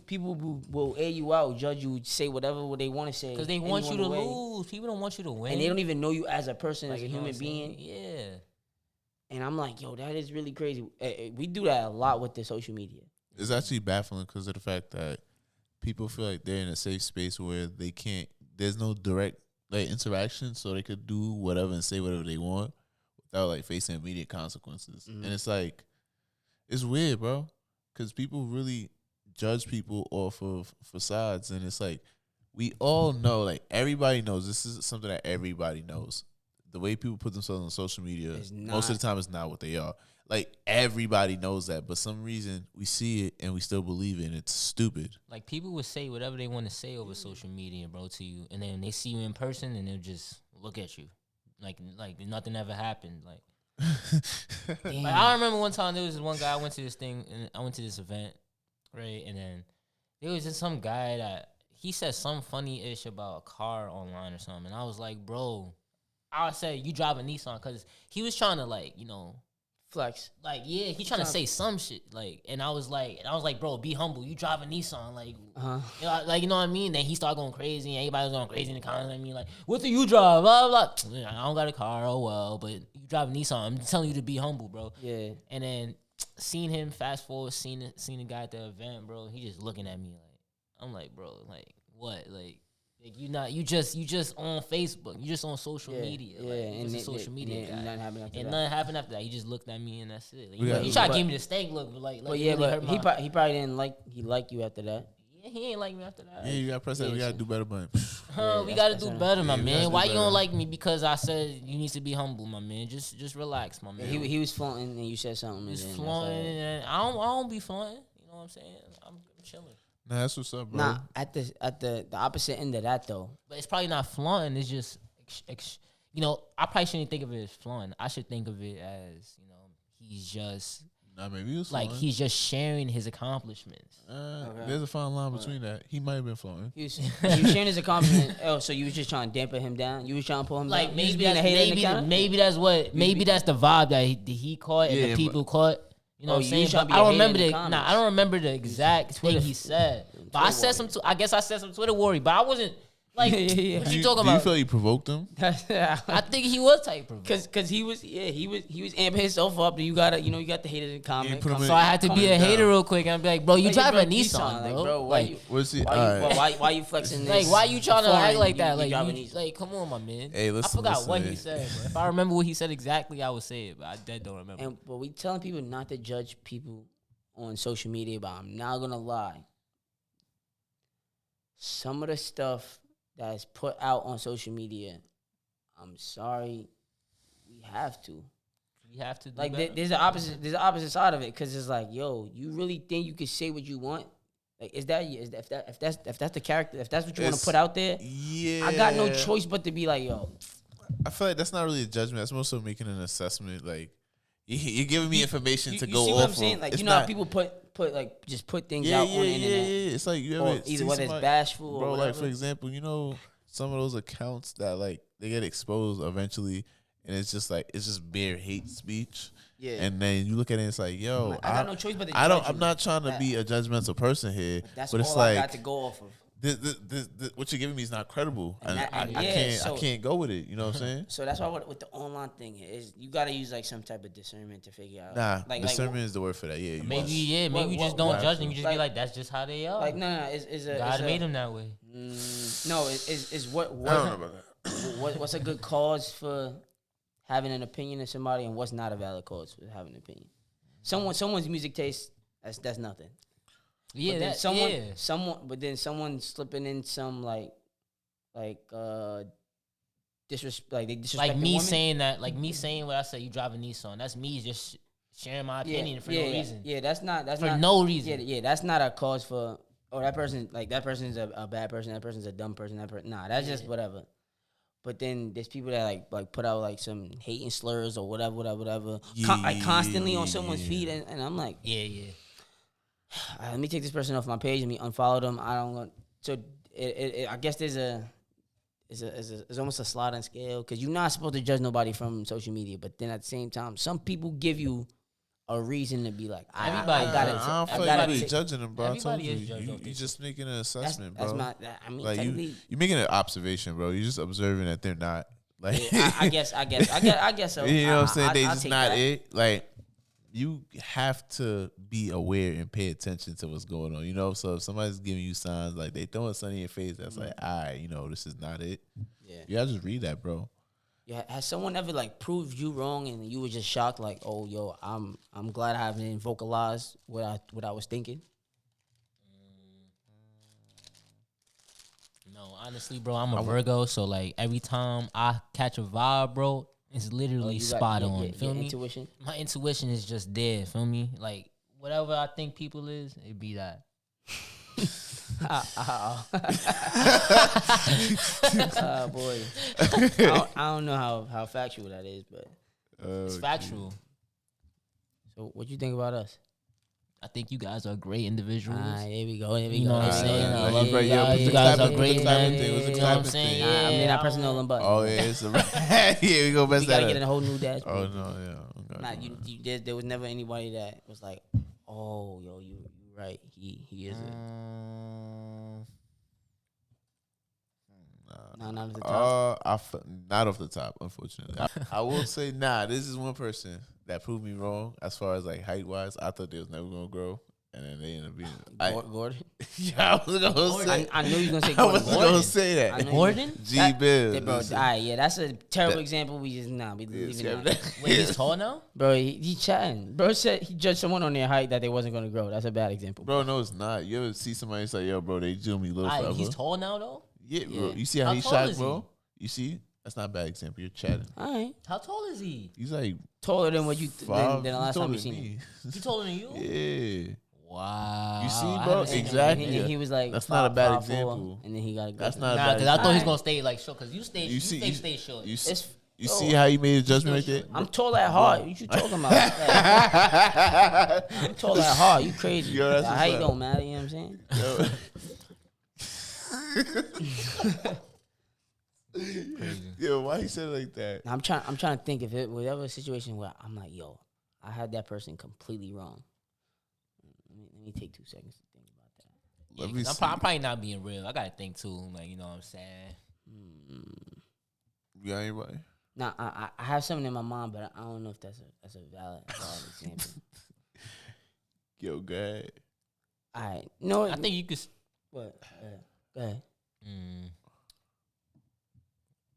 Speaker 1: People will air you out, judge you, say whatever they want to say
Speaker 2: Because they
Speaker 1: any
Speaker 2: want you to
Speaker 1: way.
Speaker 2: lose. People don't want you to win.
Speaker 1: and they don't even know you as a person,
Speaker 2: Like,
Speaker 1: as a
Speaker 2: you know
Speaker 1: human
Speaker 2: what I'm saying?
Speaker 1: being.
Speaker 2: Yeah.
Speaker 1: And I'm like, yo, that is really crazy. We do that a lot with the social media.
Speaker 4: It's actually baffling because of the fact that people feel like they're in a safe space where they can't. There's no direct like interaction, so they could do whatever and say whatever they want without like facing immediate consequences.
Speaker 1: Mhm.
Speaker 4: And it's like, it's weird, bro, because people really judge people off of facades, and it's like we all know, like everybody knows this is something that everybody knows. The way people put themselves on social media,
Speaker 1: It's
Speaker 4: most of
Speaker 1: not.
Speaker 4: the time, it's not what they are. Like everybody knows that, but some reason we see it and we still believe it. And it's stupid.
Speaker 2: Like people would say whatever they want to say over social media, bro, to you, and then they see you in person and they'll just look at you, like nothing ever happened. Like I remember one time there was this one guy. I went to this thing and I went to this event, right, and then there was just some guy that he said some funny ish about a car online or something, and I was like, bro, I said you drive a Nissan because he was trying to like
Speaker 1: Flex.
Speaker 2: Like, yeah, he trying to say some shit. Like, and I was like, bro, be humble. You drive a Nissan, like, you know, like, you know what I mean? Then he started going crazy, and everybody was going crazy in the comments. I mean, like, what do you drive? Blah blah. I don't got a car. Oh well, but you drive a Nissan. I'm telling you to be humble, bro.
Speaker 1: Yeah.
Speaker 2: And then seen him fast forward, seen the guy at the event, bro. He just looking at me like, I'm like, bro, like what, like you just on Facebook, you just on social media,
Speaker 1: Yeah,
Speaker 2: like,
Speaker 1: and
Speaker 2: just a
Speaker 1: it-
Speaker 2: social media
Speaker 1: and
Speaker 2: guy.
Speaker 1: nothing happened after
Speaker 2: And
Speaker 1: that.
Speaker 2: nothing happened after that. He just looked at me and that's it. Like,
Speaker 4: Yeah,
Speaker 2: he tried to
Speaker 1: but-
Speaker 2: give me the stank look, but like
Speaker 1: But
Speaker 2: it
Speaker 1: yeah,
Speaker 2: really hurt
Speaker 1: but
Speaker 2: my.
Speaker 1: he probably didn't like you after that.
Speaker 2: Yeah, he ain't like me after that.
Speaker 4: Yeah, you gotta press that. We gotta do better, man.
Speaker 2: We
Speaker 1: that's-
Speaker 2: gotta
Speaker 1: that's
Speaker 2: do
Speaker 1: a-
Speaker 2: better, my
Speaker 4: yeah, we gotta
Speaker 2: man.
Speaker 4: do
Speaker 2: Why you
Speaker 4: better.
Speaker 2: don't like me because I said you need to be humble, my man? Just relax, my man.
Speaker 1: He was flaunting and you said something.
Speaker 2: Just
Speaker 1: and then
Speaker 2: flaunting,
Speaker 1: that's
Speaker 2: and I don't be flaunting. You know what I'm saying? I'm chilling.
Speaker 4: Nah, that's what's up, bro.
Speaker 1: Nah, at the opposite end of that though.
Speaker 2: But it's probably not flaunting. It's just, you know, I probably shouldn't think of it as flaunting. I should think of it as, you know, he's just
Speaker 4: Nah, maybe he was
Speaker 2: like
Speaker 4: flowing.
Speaker 2: he's just sharing his accomplishments.
Speaker 4: There's a fine line between that. He might have been flowing.
Speaker 1: He was sharing his accomplishment. Oh, so you was just trying to dampen him down? You was trying to pull him
Speaker 2: Like
Speaker 1: down? You was
Speaker 2: maybe
Speaker 1: being a
Speaker 2: that's,
Speaker 1: hater in the
Speaker 2: maybe
Speaker 1: comment?
Speaker 2: maybe that's what maybe that's the vibe that he caught and
Speaker 4: Yeah,
Speaker 2: the people caught. You know
Speaker 1: Oh,
Speaker 2: what I'm
Speaker 1: you
Speaker 2: saying?
Speaker 1: trying to
Speaker 2: But
Speaker 1: be
Speaker 2: I
Speaker 1: a
Speaker 2: don't
Speaker 1: hater in
Speaker 2: remember
Speaker 1: the
Speaker 2: the
Speaker 1: comments.
Speaker 2: I don't remember the exact
Speaker 1: Twitter-
Speaker 2: thing he said. But I
Speaker 1: Twitter
Speaker 2: said some. I guess I said some Twitter worry. But I wasn't like.
Speaker 1: Yeah.
Speaker 2: What
Speaker 4: Do
Speaker 2: you talking
Speaker 4: do you
Speaker 2: about?
Speaker 4: feel you provoked him?
Speaker 2: I think he was type of.
Speaker 1: Cause he was amping himself up. And you got the haters in comment.
Speaker 4: put him
Speaker 2: So I had to be a
Speaker 4: Calm
Speaker 2: hater
Speaker 4: down.
Speaker 2: real quick and be like, bro, you
Speaker 1: Like,
Speaker 2: drive
Speaker 1: bro,
Speaker 2: a Nissan,
Speaker 1: like,
Speaker 2: bro.
Speaker 1: why
Speaker 2: Like,
Speaker 1: you
Speaker 4: What's he?
Speaker 1: why you flexing this?
Speaker 2: like, why you trying to act
Speaker 1: foreign?
Speaker 2: like that?
Speaker 1: You
Speaker 2: Like,
Speaker 1: driving
Speaker 2: you,
Speaker 1: these-
Speaker 2: like, come on, my man.
Speaker 4: Hey, listen,
Speaker 2: I forgot what
Speaker 4: listen.
Speaker 2: he said. But if I remember what he said exactly, I would say it. But I dead don't remember.
Speaker 1: And but we telling people not to judge people on social media, but I'm not gonna lie. Some of the stuff that's put out on social media, I'm sorry, we have to.
Speaker 2: We have to do
Speaker 1: Like
Speaker 2: better.
Speaker 1: there's the opposite side of it, because it's like, yo, you really think you can say what you want? Like, is that if that's the character, if that's what you want to
Speaker 4: It's-
Speaker 1: put out there,
Speaker 4: Yeah.
Speaker 1: I got no choice but to be like, yo,
Speaker 4: I feel like that's not really a judgment. That's more so making an assessment. Like you're giving me information
Speaker 1: you,
Speaker 4: to
Speaker 1: you
Speaker 4: go
Speaker 1: see
Speaker 4: off
Speaker 1: what I'm saying?
Speaker 4: of.
Speaker 1: Like,
Speaker 4: It's
Speaker 1: you know how
Speaker 4: not-
Speaker 1: people put like just put things
Speaker 4: yeah,
Speaker 1: out
Speaker 4: yeah,
Speaker 1: on the
Speaker 4: yeah,
Speaker 1: internet,
Speaker 4: yeah. It's like you
Speaker 1: or
Speaker 4: ever see
Speaker 1: either whether it's
Speaker 4: somebody-
Speaker 1: bashful or
Speaker 4: bro. Like
Speaker 1: whatever.
Speaker 4: for example, you know some of those accounts that like they get exposed eventually, and it's just like it's just bare hate speech.
Speaker 1: Yeah.
Speaker 4: And then you look at it, and it's like, yo,
Speaker 1: I got no choice but to
Speaker 4: I don't.
Speaker 1: judge
Speaker 4: I'm
Speaker 1: you.
Speaker 4: not trying to
Speaker 1: That-
Speaker 4: be a judgmental person here,
Speaker 1: That's
Speaker 4: but it's
Speaker 1: all I
Speaker 4: like
Speaker 1: got to go off of.
Speaker 4: this, what you're giving me is not credible, and,
Speaker 1: that-
Speaker 4: I
Speaker 1: yeah,
Speaker 4: can't.
Speaker 1: so-
Speaker 4: I can't go with it. You know what I'm saying?
Speaker 1: So that's why with the online thing is you got to use like some type of discernment to figure out.
Speaker 4: Nah,
Speaker 1: like
Speaker 4: discernment is the word for that. Yeah, you
Speaker 2: Maybe
Speaker 4: must.
Speaker 2: maybe you
Speaker 1: what-
Speaker 2: just don't
Speaker 1: what-
Speaker 2: judge them. You just be
Speaker 1: like-
Speaker 2: like, that's just how they are.
Speaker 1: like no, it's a
Speaker 2: God
Speaker 1: it's
Speaker 2: made
Speaker 1: a,
Speaker 2: them that way.
Speaker 1: No, is what
Speaker 4: I don't know about that.
Speaker 1: what's a good cause for having an opinion of somebody, and what's not a valid cause for having an opinion. Someone's music taste, that's nothing.
Speaker 2: Yeah,
Speaker 1: But then
Speaker 2: that
Speaker 1: someone slipping in some like disrespect, like they disrespect
Speaker 2: like
Speaker 1: the
Speaker 2: me
Speaker 1: woman.
Speaker 2: saying that, like me saying what I said. You drive a Nissan. That's me just sharing my opinion for no reason.
Speaker 1: Yeah, that's not
Speaker 2: For
Speaker 1: not,
Speaker 2: no reason.
Speaker 1: Yeah, that's not a cause for. Oh, that person's a bad person. That person's a dumb person. Nah, that's just whatever. But then there's people that like put out like some hating slurs or whatever. Like constantly on someone's feed, and I'm like,
Speaker 2: Yeah.
Speaker 1: let me take this person off my page. Let me unfollow them. I don't want. So I guess there's almost a sliding scale, because you're not supposed to judge nobody from social media. But then at the same time, some people give you a reason to be like,
Speaker 2: Everybody
Speaker 1: I gotta.
Speaker 2: does.
Speaker 4: I don't
Speaker 1: I
Speaker 4: feel
Speaker 1: gotta
Speaker 4: like you're
Speaker 1: take-
Speaker 4: judging them, bro. I told
Speaker 2: Everybody
Speaker 4: you,
Speaker 2: is judged
Speaker 4: you
Speaker 2: off
Speaker 4: you're
Speaker 2: this.
Speaker 4: just making an
Speaker 1: That's
Speaker 4: assessment,
Speaker 1: that's
Speaker 4: bro.
Speaker 1: my. I mean,
Speaker 4: Like
Speaker 1: technically,
Speaker 4: you're making an observation, bro. You're just observing that they're not. Like
Speaker 1: I guess so.
Speaker 4: you know what I'm saying? They
Speaker 1: I'll
Speaker 4: just
Speaker 1: take
Speaker 4: not
Speaker 1: that.
Speaker 4: it. Like you have to be aware and pay attention to what's going on. You know, so if somebody's giving you signs like they throwing something in your face, that's like, all right, you know, this is not it.
Speaker 1: Yeah.
Speaker 4: You gotta just read that, bro.
Speaker 1: Yeah, has someone ever like proved you wrong and you were just shocked, like, oh, yo, I'm glad I haven't vocalized what I was thinking?
Speaker 2: No, honestly, bro, I'm a Virgo, so like every time I catch a vibe, bro, it's literally
Speaker 1: You got
Speaker 2: spot
Speaker 1: your-
Speaker 2: on.
Speaker 1: your
Speaker 2: Feel me?
Speaker 1: intuition.
Speaker 2: My intuition is just there. Feel me? Like whatever I think people is, it be that.
Speaker 1: Boy, I don't know how factual that is, but
Speaker 2: It's factual.
Speaker 1: so what you think about us?
Speaker 2: I think you guys are great individuals.
Speaker 1: There we go. There we
Speaker 2: You
Speaker 1: go.
Speaker 2: know what I'm saying? I
Speaker 4: Alright,
Speaker 2: love
Speaker 4: you right,
Speaker 2: you
Speaker 4: yo,
Speaker 2: guys.
Speaker 4: put
Speaker 2: You
Speaker 4: the
Speaker 2: guys
Speaker 4: clap
Speaker 2: are
Speaker 4: in,
Speaker 2: great,
Speaker 4: put the clap in
Speaker 2: man.
Speaker 4: thing, what's the
Speaker 2: You know what I'm
Speaker 4: clapping
Speaker 2: saying?
Speaker 4: thing?
Speaker 1: I'm
Speaker 2: Yeah,
Speaker 1: not pressing no button.
Speaker 4: Oh yeah, it's a yeah. We go
Speaker 1: We
Speaker 4: best
Speaker 1: gotta
Speaker 4: that
Speaker 1: get in
Speaker 4: up.
Speaker 1: a whole new dashboard.
Speaker 4: Oh no, yeah.
Speaker 1: Not you. There was never anybody that was like, oh, yo, you right. He is a. Nah, not at the top.
Speaker 4: Not off the top, unfortunately. I will say, this is one person that proved me wrong as far as like height wise. I thought they was never gonna grow, and then they ended up being
Speaker 1: Gordon.
Speaker 4: Yeah, I was gonna say.
Speaker 1: I knew you was gonna say
Speaker 4: I
Speaker 1: Gordon.
Speaker 4: was gonna say that.
Speaker 2: Gordon?
Speaker 4: G. Bill.
Speaker 1: Bro, that's a terrible example. We just we leaving that.
Speaker 2: Wait, he's tall now?
Speaker 1: Bro, he chatting. Bro said he judged someone on their height that they wasn't gonna grow. That's a bad example.
Speaker 4: Bro, no, it's not. You ever see somebody say, "Yo, bro, they do me little forever"?
Speaker 2: He's tall now though.
Speaker 4: Yeah, bro.
Speaker 1: Yeah.
Speaker 4: You see how
Speaker 2: How
Speaker 4: he
Speaker 2: tall
Speaker 4: shot,
Speaker 2: is
Speaker 4: bro? You see? That's not a bad example. You're chatting.
Speaker 1: All right,
Speaker 2: How tall is he?
Speaker 4: He's like
Speaker 1: taller than what you
Speaker 4: five.
Speaker 1: than the last time you seen him.
Speaker 4: me.
Speaker 2: He taller than you?
Speaker 4: Yeah.
Speaker 2: Wow.
Speaker 4: You see,
Speaker 2: I
Speaker 4: bro?
Speaker 2: haven't seen him.
Speaker 4: Exactly.
Speaker 1: And he was like,
Speaker 4: That's not a bad
Speaker 1: 5'4",
Speaker 4: example.
Speaker 1: and then he got a
Speaker 4: That's
Speaker 1: good-
Speaker 4: not a
Speaker 2: Nah,
Speaker 4: bad
Speaker 2: because I thought he was
Speaker 1: Alright.
Speaker 2: gonna stay like short. Because you
Speaker 4: You see,
Speaker 2: stay short.
Speaker 4: You see,
Speaker 1: It's-
Speaker 4: you see how he made adjustment right there?
Speaker 1: I'm tall at heart. What you talking about? I'm tall at heart. You crazy?
Speaker 4: Yo, that's
Speaker 1: the
Speaker 4: what's
Speaker 1: height
Speaker 4: up.
Speaker 1: don't matter. You know what I'm saying?
Speaker 4: Yo, why he said it like that?
Speaker 1: I'm trying to think if it was ever a situation where I'm like, yo, I had that person completely wrong. Let me take 2 seconds to think about that.
Speaker 4: Let me
Speaker 2: I'm
Speaker 4: see.
Speaker 2: probably not being real. I gotta think too. Like, you know what I'm saying?
Speaker 4: You got anybody?
Speaker 1: Now I have something in my mind, but I don't know if that's a valid example.
Speaker 4: Yo, go ahead.
Speaker 1: All right, no,
Speaker 2: I think you could.
Speaker 1: what? Go ahead.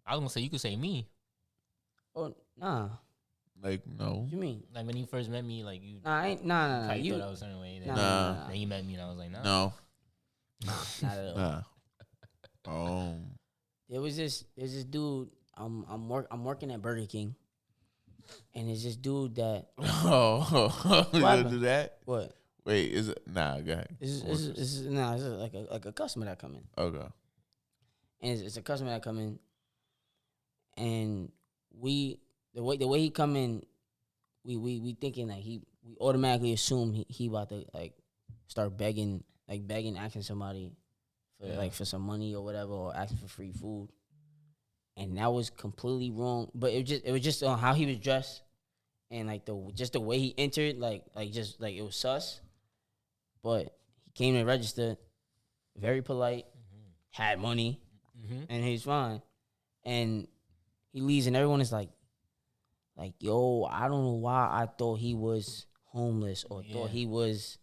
Speaker 2: I was gonna say you could say me.
Speaker 1: Oh nah,
Speaker 4: Like, no.
Speaker 1: what you mean?
Speaker 2: Like when you first met me, like you.
Speaker 1: Nah, I ain't, nah.
Speaker 2: Probably
Speaker 1: You
Speaker 2: thought I was a certain way. Then,
Speaker 1: Nah.
Speaker 2: then you met me and I was like, nah.
Speaker 4: No.
Speaker 1: not at all.
Speaker 4: Nah.
Speaker 1: There's this dude. I'm working at Burger King, and there's this dude that
Speaker 4: Oh, you gonna do that?
Speaker 1: what?
Speaker 4: Wait, is it? Nah, go ahead.
Speaker 1: This is like a customer that come in,
Speaker 4: Okay.
Speaker 1: and it's a customer that come in, and the way he come in, we thinking like we automatically assume he about to like start begging, asking somebody for some money or whatever, or asking for free food. And that was completely wrong. But it was just on how he was dressed, and like the way he entered, like it was sus. But he came to register, very polite, had money, and he's fine. And he leaves, and everyone is like, yo, I don't know why I thought he was homeless or thought he was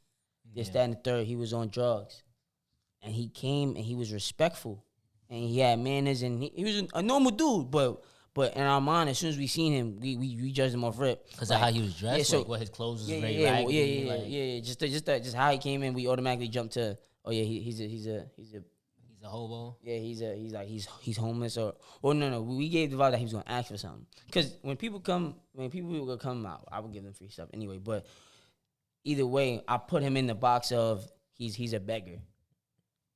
Speaker 1: this, that, and the third. He was on drugs, and he came and he was respectful. And he had manners, and he was a normal dude, but in our mind, as soon as we seen him, we judged him off rip.
Speaker 2: Because of how he was dressed,
Speaker 1: yeah, so-
Speaker 2: like what his clothes was very
Speaker 1: yeah,
Speaker 2: raggedy.
Speaker 1: yeah,
Speaker 2: like,
Speaker 1: yeah. Just how he came in, we automatically jumped to, oh yeah, he's a
Speaker 2: He's a hobo.
Speaker 1: yeah, he's homeless or no, we gave the vibe that he was gonna ask for something. Because when people will come out, I would give them free stuff anyway. But either way, I put him in the box of he's a beggar.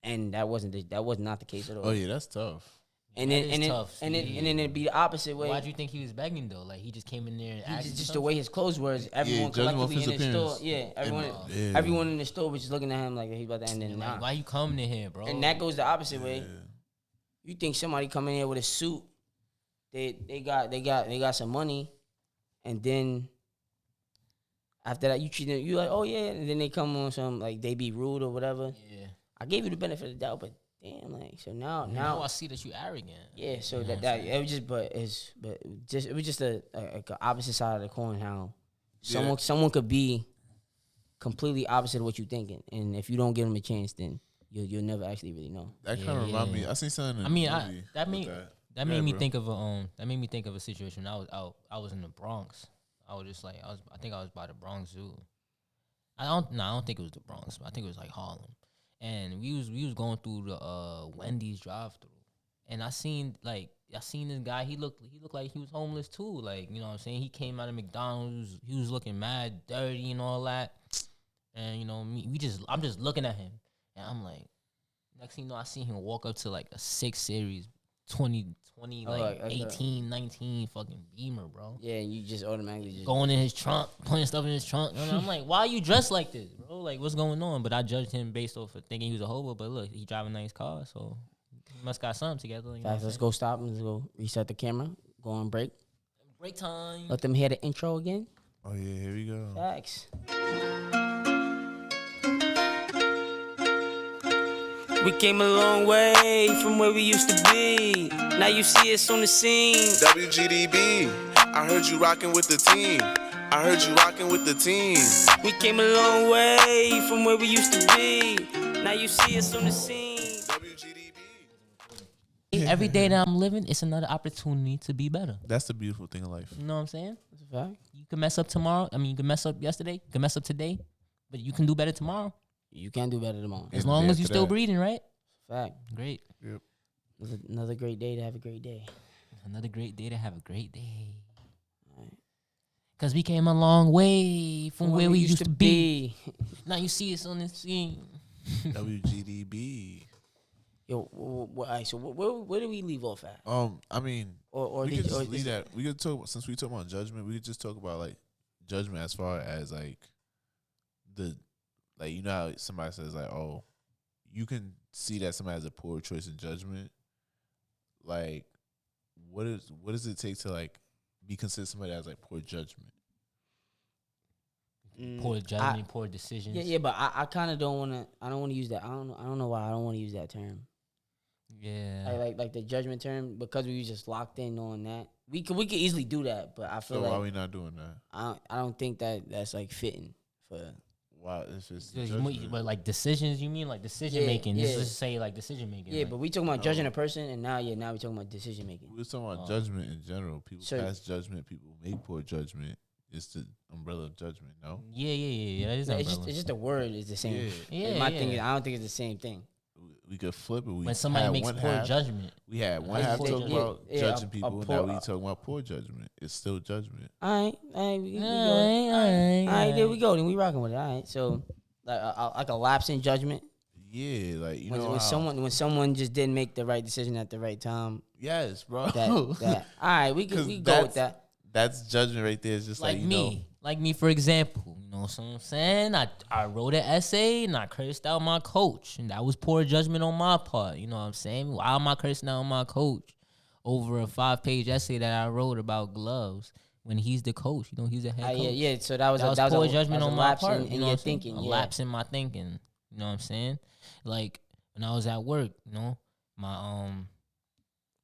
Speaker 1: And that was not the case at all.
Speaker 4: Oh yeah, that's tough.
Speaker 1: And
Speaker 2: That
Speaker 1: then
Speaker 2: is
Speaker 1: and then
Speaker 2: tough,
Speaker 1: and then
Speaker 2: Steve.
Speaker 1: and then it'd be the opposite way.
Speaker 2: Why'd you think he was begging though? Like he just came in there and
Speaker 1: He
Speaker 2: asked
Speaker 1: just the way his clothes were. Everyone
Speaker 4: judging off
Speaker 1: collectively in
Speaker 4: his
Speaker 1: the store,
Speaker 4: appearance.
Speaker 1: everyone in the store was just looking at him like he's about to end in.
Speaker 2: Like, why you coming in here, bro?
Speaker 1: And that goes the opposite way. You think somebody coming in here with a suit, they got some money, and then after that you treat them, you like, oh yeah, and then they come on some like they be rude or whatever.
Speaker 2: Yeah.
Speaker 1: I gave you the benefit of the doubt, but damn, like so now
Speaker 2: Now I see that you arrogant.
Speaker 1: yeah, so
Speaker 2: You know
Speaker 1: that
Speaker 2: what I'm
Speaker 1: it was just it was just a opposite side of the coin. How someone could be completely opposite of what you thinking, and if you don't give them a chance, then you'll never actually really know.
Speaker 4: That kind of remind me. I seen something. In
Speaker 2: I mean,
Speaker 4: the movie
Speaker 2: that
Speaker 4: with
Speaker 2: made
Speaker 4: that.
Speaker 2: that
Speaker 4: Yeah,
Speaker 2: made me
Speaker 4: bro.
Speaker 2: think of a situation. I was out. I was in the Bronx. I was just like I think I was by the Bronx Zoo. I don't think it was the Bronx, but I think it was like Harlem. And we was going through the Wendy's drive-through, and I seen this guy. He looked like he was homeless too. Like, you know what I'm saying? He came out of McDonald's. He was looking mad dirty and all that. And you know I'm just looking at him, and I'm like, next thing you know, I see him walk up to like a 6 Series 2020 like 18, 19 fucking Beamer, bro.
Speaker 1: Yeah, and you just automatically just
Speaker 2: Going in his trunk, putting stuff in his trunk. And I'm like, why are you dressed like this, bro? Like, what's going on? But I judged him based off of thinking he was a hobo. But look, he driving a nice car, so he must got something together. You know what I'm
Speaker 1: Let's
Speaker 2: saying?
Speaker 1: go stop and let's go reset the camera. Go on break.
Speaker 2: Break time.
Speaker 1: Let them hear the intro again.
Speaker 4: Oh yeah, here we go.
Speaker 1: Facts. We came a long way from where we used to be. Now you see us on the scene.
Speaker 3: WGDB, I heard you rocking with the team. I heard you rocking with the team.
Speaker 1: We came a long way from where we used to be. Now you see us on the scene.
Speaker 3: WGDB.
Speaker 2: Every day that I'm living, it's another opportunity to be better.
Speaker 4: That's the beautiful thing in life.
Speaker 2: You know what I'm saying?
Speaker 1: That's a fact.
Speaker 2: You can mess up tomorrow. I mean, you can mess up yesterday. You can mess up today, but you can do better tomorrow.
Speaker 1: You can do better tomorrow.
Speaker 2: As
Speaker 4: Yeah,
Speaker 2: long as
Speaker 4: after
Speaker 2: you're still
Speaker 4: that.
Speaker 2: breathing, right?
Speaker 1: Fact.
Speaker 2: Great.
Speaker 4: Yep.
Speaker 1: Another great day to have a great day.
Speaker 2: Another great day to have a great day.
Speaker 1: Alright.
Speaker 2: Because we came a long way from where we used to be.
Speaker 1: be.
Speaker 2: Now you see us on the scene.
Speaker 4: WGDB.
Speaker 1: Yo, all right, so where do we leave off at?
Speaker 4: I mean,
Speaker 1: Or
Speaker 4: we
Speaker 1: did
Speaker 4: could
Speaker 1: or
Speaker 4: just leave
Speaker 1: is it-
Speaker 4: that. We could talk since we talk about judgment. We could just talk about like judgment as far as like the like you know how somebody says like, oh, you can see that somebody has a poor choice in judgment. Like, what does it take to like be considered somebody that has like poor judgment?
Speaker 2: Poor judgment, poor decisions.
Speaker 1: Yeah, but I kind of don't want to. I don't want to use that. I don't know why I don't want to use that term.
Speaker 2: Yeah.
Speaker 1: Like the judgment term, because we was just locked in on that. We could easily do that, but I feel
Speaker 4: So
Speaker 1: like
Speaker 4: why we not doing that?
Speaker 1: I don't think that's like fitting for.
Speaker 4: Why it's just
Speaker 2: Yeah,
Speaker 4: judgment.
Speaker 2: but like decisions, you mean like decision
Speaker 1: Yeah,
Speaker 2: making?
Speaker 1: yeah.
Speaker 2: Let's just say like decision making.
Speaker 1: Yeah,
Speaker 2: like,
Speaker 1: but we talking about judging a person, and now we're talking about decision making.
Speaker 4: We was talking about judgment in general. People
Speaker 1: So-
Speaker 4: pass judgment. People make poor judgment. It's the umbrella of judgment. No,
Speaker 2: yeah. That is
Speaker 1: It's
Speaker 2: umbrella.
Speaker 1: just the word is the same.
Speaker 4: Yeah.
Speaker 1: And my
Speaker 2: Yeah,
Speaker 1: thing
Speaker 2: yeah.
Speaker 1: is, I don't think it's the same thing.
Speaker 4: we could flip it. We
Speaker 2: when somebody
Speaker 4: had
Speaker 2: makes
Speaker 4: one
Speaker 2: poor
Speaker 4: half-
Speaker 2: judgment.
Speaker 4: We had one
Speaker 2: Like
Speaker 4: half
Speaker 2: poor
Speaker 4: talking
Speaker 2: judgment.
Speaker 4: about
Speaker 1: Yeah,
Speaker 4: judging
Speaker 1: a
Speaker 4: people.
Speaker 1: poor-
Speaker 4: Now we talking about poor judgment. It's still judgment.
Speaker 1: All right, we go.
Speaker 2: Alright,
Speaker 1: All right, there we go. Then we rocking with it. All right, so like a lapse in judgment
Speaker 4: Yeah, like you
Speaker 1: when,
Speaker 4: know
Speaker 1: when
Speaker 4: how,
Speaker 1: someone just didn't make the right decision at the right time.
Speaker 4: Yes, bro.
Speaker 1: That all right, we
Speaker 4: 'Cause
Speaker 1: go with that.
Speaker 4: That's judgment right there. It's just like,
Speaker 2: Like
Speaker 4: you
Speaker 2: me.
Speaker 4: know,
Speaker 2: Like me, for example. You know what I'm saying? I wrote an essay and I cursed out my coach. And that was poor judgment on my part. You know what I'm saying? Why am I cursing out my coach over a 5-page essay that I wrote about gloves when he's the coach? You know, he's the head coach.
Speaker 1: Yeah. So that was
Speaker 2: poor
Speaker 1: a,
Speaker 2: judgment
Speaker 1: that was
Speaker 2: on
Speaker 1: a
Speaker 2: my
Speaker 1: lapse
Speaker 2: part.
Speaker 1: in
Speaker 2: you know
Speaker 1: your
Speaker 2: what I'm saying?
Speaker 1: thinking.
Speaker 2: A
Speaker 1: Yeah.
Speaker 2: lapse in my thinking. You know what I'm saying? Like when I was at work, you know, my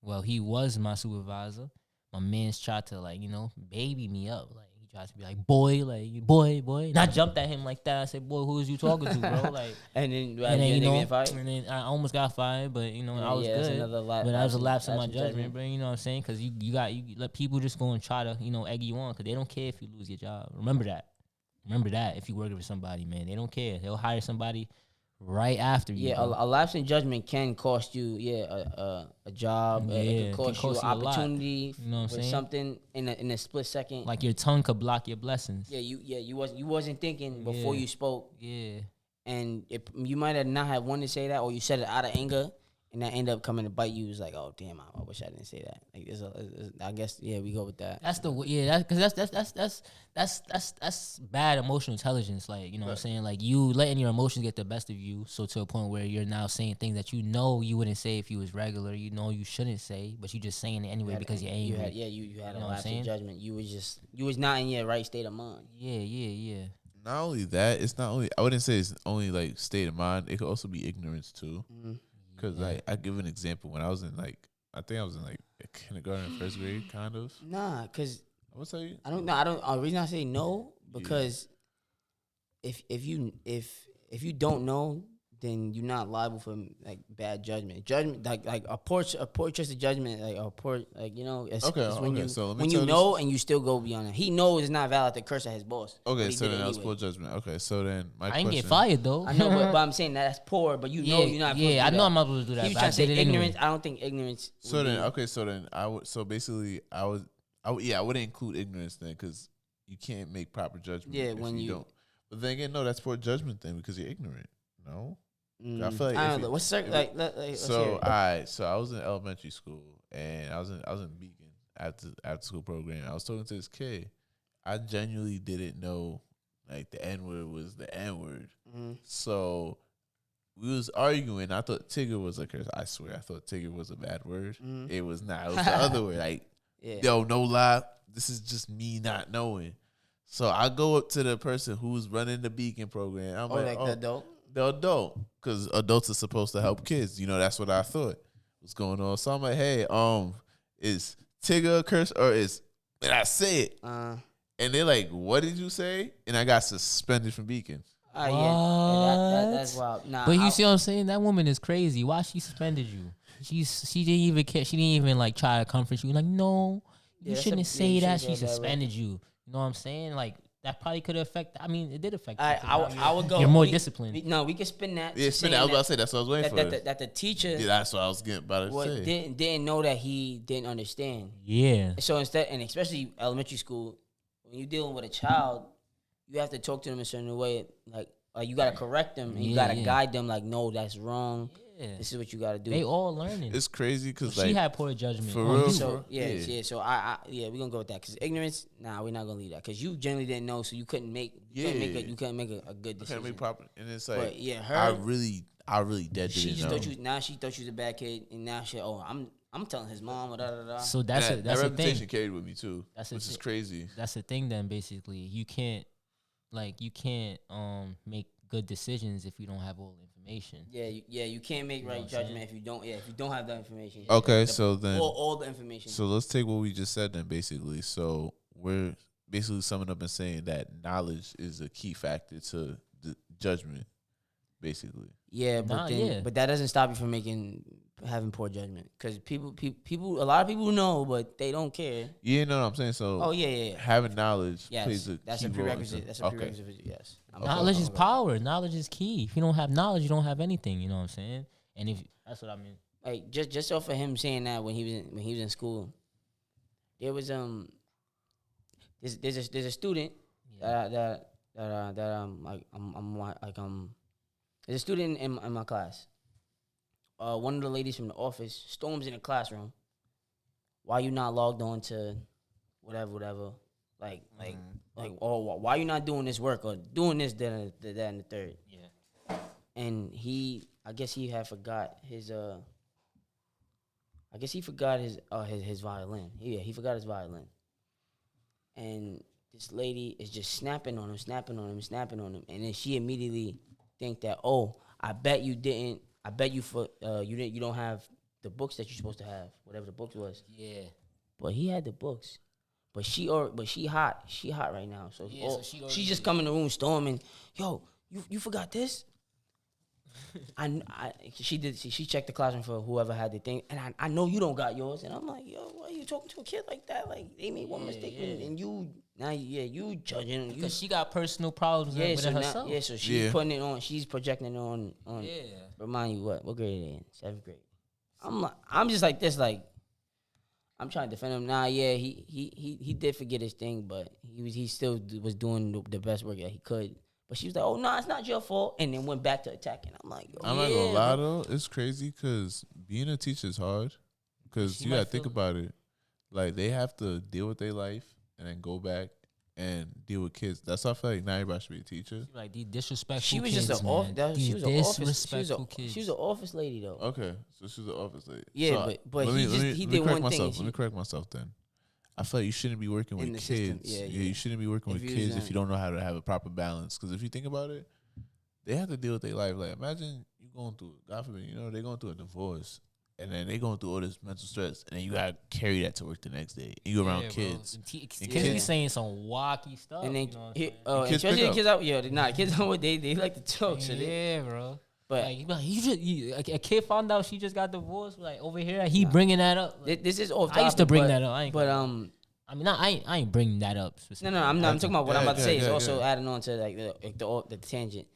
Speaker 2: well, he was my supervisor. My man's tried to like, you know, baby me up. Like he tried to be like, boy, boy. And I jumped at him like that. I said, boy, who is you talking to, bro? Like
Speaker 1: And then,
Speaker 2: and then you know,
Speaker 1: get fired?
Speaker 2: and then I almost got fired, but you know, I was
Speaker 1: that's
Speaker 2: good.
Speaker 1: another
Speaker 2: But that was a lapse in my
Speaker 1: lapse in
Speaker 2: judgment, bro. You know what I'm saying? Because you let people just go and try to, you know, egg you on because they don't care if you lose your job. Remember that if you working for somebody, man, they don't care. They'll hire somebody right after you.
Speaker 1: Yeah,
Speaker 2: bro.
Speaker 1: a lapse in judgment can cost you, a job.
Speaker 2: Yeah,
Speaker 1: It
Speaker 2: it
Speaker 1: can
Speaker 2: can
Speaker 1: cost you
Speaker 2: cost
Speaker 1: an
Speaker 2: you a lot.
Speaker 1: opportunity
Speaker 2: You know what I'm
Speaker 1: with
Speaker 2: saying?
Speaker 1: something in a split second.
Speaker 2: Like your tongue could block your blessings.
Speaker 1: You wasn't thinking before
Speaker 2: Yeah.
Speaker 1: you spoke,
Speaker 2: Yeah.
Speaker 1: and you might have not have wanted to say that, or you said it out of anger, and that ended up coming to bite you. It's like, oh damn, I wish I didn't say that. Like, I guess we go with that.
Speaker 2: That's the because that's bad emotional intelligence. Like you know what I'm saying. Like you letting your emotions get the best of you, so to a point where you're now saying things that you know you wouldn't say if you was regular. You know you shouldn't say, but you just saying it anyway because you're angry.
Speaker 1: You had
Speaker 2: know
Speaker 1: a
Speaker 2: what I'm
Speaker 1: lapse in
Speaker 2: saying?
Speaker 1: judgment. You was not in your right state of mind.
Speaker 2: Yeah.
Speaker 4: not only that, it's not only, I wouldn't say it's only like state of mind. It could also be ignorance too. Because like, I give an example. When I was in like, I think I was in like kindergarten, first grade, kind of.
Speaker 1: Nah, cause
Speaker 4: I would tell you.
Speaker 1: I don't know. The reason I say no because if you don't know, then you're not liable for like bad judgment. Judgment like a poor choice of judgment, like a poor you know. It's when
Speaker 4: okay,
Speaker 1: you
Speaker 4: so let me
Speaker 1: when
Speaker 4: tell
Speaker 1: you
Speaker 4: this-
Speaker 1: know and you still go beyond it. He knows it's not valid to curse at his boss. but
Speaker 4: Okay,
Speaker 1: he
Speaker 4: so
Speaker 1: did it
Speaker 4: then that was
Speaker 1: anyway.
Speaker 4: poor judgment. Okay, so then my
Speaker 2: I
Speaker 4: question.
Speaker 2: ain't get fired though.
Speaker 1: I know, but I'm saying that's poor. But you know you're not. supposed to
Speaker 2: Yeah, I
Speaker 1: do
Speaker 2: know
Speaker 1: that.
Speaker 2: I'm not supposed to do that.
Speaker 1: He was
Speaker 2: but
Speaker 1: trying
Speaker 2: I
Speaker 1: to say
Speaker 2: did it anyway.
Speaker 1: ignorance. I don't think ignorance.
Speaker 4: So
Speaker 1: would
Speaker 4: then,
Speaker 1: be-
Speaker 4: okay, so then I would. So basically, I wouldn't include ignorance then because you can't make proper judgment.
Speaker 1: Yeah,
Speaker 4: if
Speaker 1: when you-
Speaker 4: don't. But then again, no, that's poor judgment then because you're ignorant. No. I feel like
Speaker 1: I
Speaker 4: if
Speaker 1: don't know.
Speaker 4: it-
Speaker 1: What's like? Let's
Speaker 4: So
Speaker 1: hear it.
Speaker 4: so I was in elementary school and I was in Beacon after school program. I was talking to this kid. I genuinely didn't know like the N-word was the N-word. So we was arguing. I thought Tigger was a curse. I swear, I thought Tigger was a bad word. It was not. It was the other word. Like,
Speaker 1: Yeah.
Speaker 4: yo, no lie. This is just me not knowing. So I go up to the person who's running the Beacon program. I'm
Speaker 1: like the adult.
Speaker 4: The adult, because adults are supposed to help kids. That's what I thought was going on. So I'm like, hey, is Tigger a curse or is? And I say it, and they're like, "What did you say?" And I got suspended from Beacon.
Speaker 1: That's wild. Nah,
Speaker 2: But you see what I'm saying? That woman is crazy. Why she suspended you? She didn't even care. She didn't even like try to comfort you. Like, no, you shouldn't say that. She suspended you. You know what I'm saying? Like that probably could affect. I mean, it did affect.
Speaker 1: I would go.
Speaker 2: You're more disciplined.
Speaker 1: We can spin that.
Speaker 4: Yeah, spin that. I was about to say that's what I was waiting for.
Speaker 1: That the teacher.
Speaker 4: Yeah, that's what I was getting about to say.
Speaker 1: Didn't know that he didn't understand.
Speaker 2: Yeah.
Speaker 1: So instead, and especially elementary school, when you're dealing with a child, you have to talk to them a certain way. Like you gotta correct them and you gotta guide them. Like, no, that's wrong. Yeah. This is what you gotta do.
Speaker 2: They all learning.
Speaker 4: It's crazy because
Speaker 2: she had poor judgment.
Speaker 4: For real.
Speaker 1: So So we're gonna go with that because ignorance. Nah, we're not gonna leave that because you generally didn't know, so you couldn't make. You couldn't make a good decision.
Speaker 4: Can't make proper. And it's like,
Speaker 1: her.
Speaker 4: I really dead
Speaker 1: she
Speaker 4: didn't
Speaker 1: just
Speaker 4: know.
Speaker 1: thought you. Now she thought you was a bad kid, and now I'm telling his mom.
Speaker 2: So that's
Speaker 4: that
Speaker 2: the
Speaker 4: reputation
Speaker 2: thing.
Speaker 4: carried with me too, which is crazy.
Speaker 2: That's the thing. Then basically, you can't make good decisions if you don't have all the information.
Speaker 1: You can't make right judgment if you don't have that information.
Speaker 4: Okay, so then
Speaker 1: all the information.
Speaker 4: So let's take what we just said then, basically. So we're basically summing up and saying that knowledge is a key factor to the judgment, basically.
Speaker 1: Yeah, but that doesn't stop you from having poor judgment because people, a lot of people know, but they don't care.
Speaker 4: Yeah, know what I'm saying. So having knowledge plays a
Speaker 1: that's
Speaker 4: key
Speaker 1: a
Speaker 4: role
Speaker 1: prerequisite. That's a prerequisite. Yes,
Speaker 2: knowledge is power. Knowledge is key. If you don't have knowledge, you don't have anything. You know what I'm saying? And if that's what I mean.
Speaker 1: Like just off of him saying that when he was in school, there was there's a student there's a student in my class. One of the ladies from the office storms in the classroom. Why you not logged on to whatever? Or why you not doing this work or doing this, that, and the third? Yeah. And I guess he had forgot his his violin. Yeah, he forgot his violin. And this lady is just snapping on him, and then she immediately think that, oh, I bet you didn't. I bet you you don't have the books that you're supposed to have, whatever the books was. Yeah. But he had the books. But she hot. She hot right now. So, she just come in the room storming. Yo, you forgot this? She checked the classroom for whoever had the thing, and I know you don't got yours. And I'm like, yo, why are you talking to a kid like that? Like they made one mistake, and you judging
Speaker 2: because she got personal problems with herself.
Speaker 1: So she's putting it on. She's projecting it on. Remind you what grade they in? 7th grade. I'm just like this, like I'm trying to defend him. Nah, yeah, he did forget his thing, but he still was doing the best work that he could. But she was like, "Oh no, it's not your fault," and then went back to attacking. I'm like,
Speaker 4: I'm not gonna lie though, it's crazy because being a teacher is hard. Because you gotta think about it, like they have to deal with their life and then go back and deal with kids. That's why I feel like not everybody should be a teacher.
Speaker 2: Like these disrespectful.
Speaker 1: She was
Speaker 2: kids,
Speaker 1: just an office. She was an office. She was an office lady though.
Speaker 4: Okay, so she was an office lady.
Speaker 1: Yeah,
Speaker 4: so
Speaker 1: but he did one thing.
Speaker 4: Let me correct myself then. I feel like you shouldn't be working with kids. You shouldn't be working with kids if you don't know how to have a proper balance. Because if you think about it, they have to deal with their life. Like imagine you going through, God forbid, they're going through a divorce, and then they going through all this mental stress, and then you gotta carry that to work the next day. And you around kids.
Speaker 2: And kids be saying some wacky stuff.
Speaker 1: And then,
Speaker 2: especially
Speaker 1: the kids out, kids out, they like to talk. So
Speaker 2: bro.
Speaker 1: But
Speaker 2: a kid found out she just got divorced. Like over here, he bringing that up.
Speaker 1: Like, this is off topic.
Speaker 2: I used to bring that up. I ain't bringing that up.
Speaker 1: No, I'm talking about what I'm about to say. Is also adding on to like the tangent.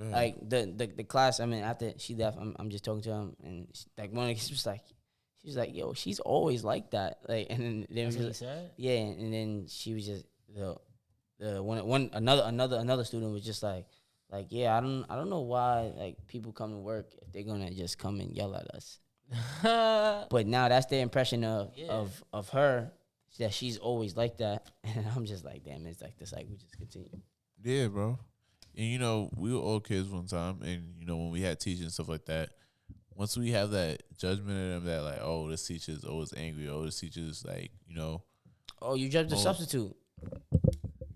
Speaker 1: Like the class. I mean, after she left, I'm just talking to him, and like one of the kids was like, she was like, "Yo, she's always like that." Like, and then
Speaker 2: that's what he said.
Speaker 1: Yeah, and then she was just another student was just like, yeah, I don't know why like people come to work if they're gonna just come and yell at us. But now that's their impression of her, that she's always like that, and I'm just like, damn, it's like this. Like we just continue.
Speaker 4: Yeah, bro. And we were all kids one time, and when we had teachers and stuff like that, once we have that judgment of them that like, oh, this teacher is always angry, oh, this teacher is like,
Speaker 1: oh, you judged the substitute.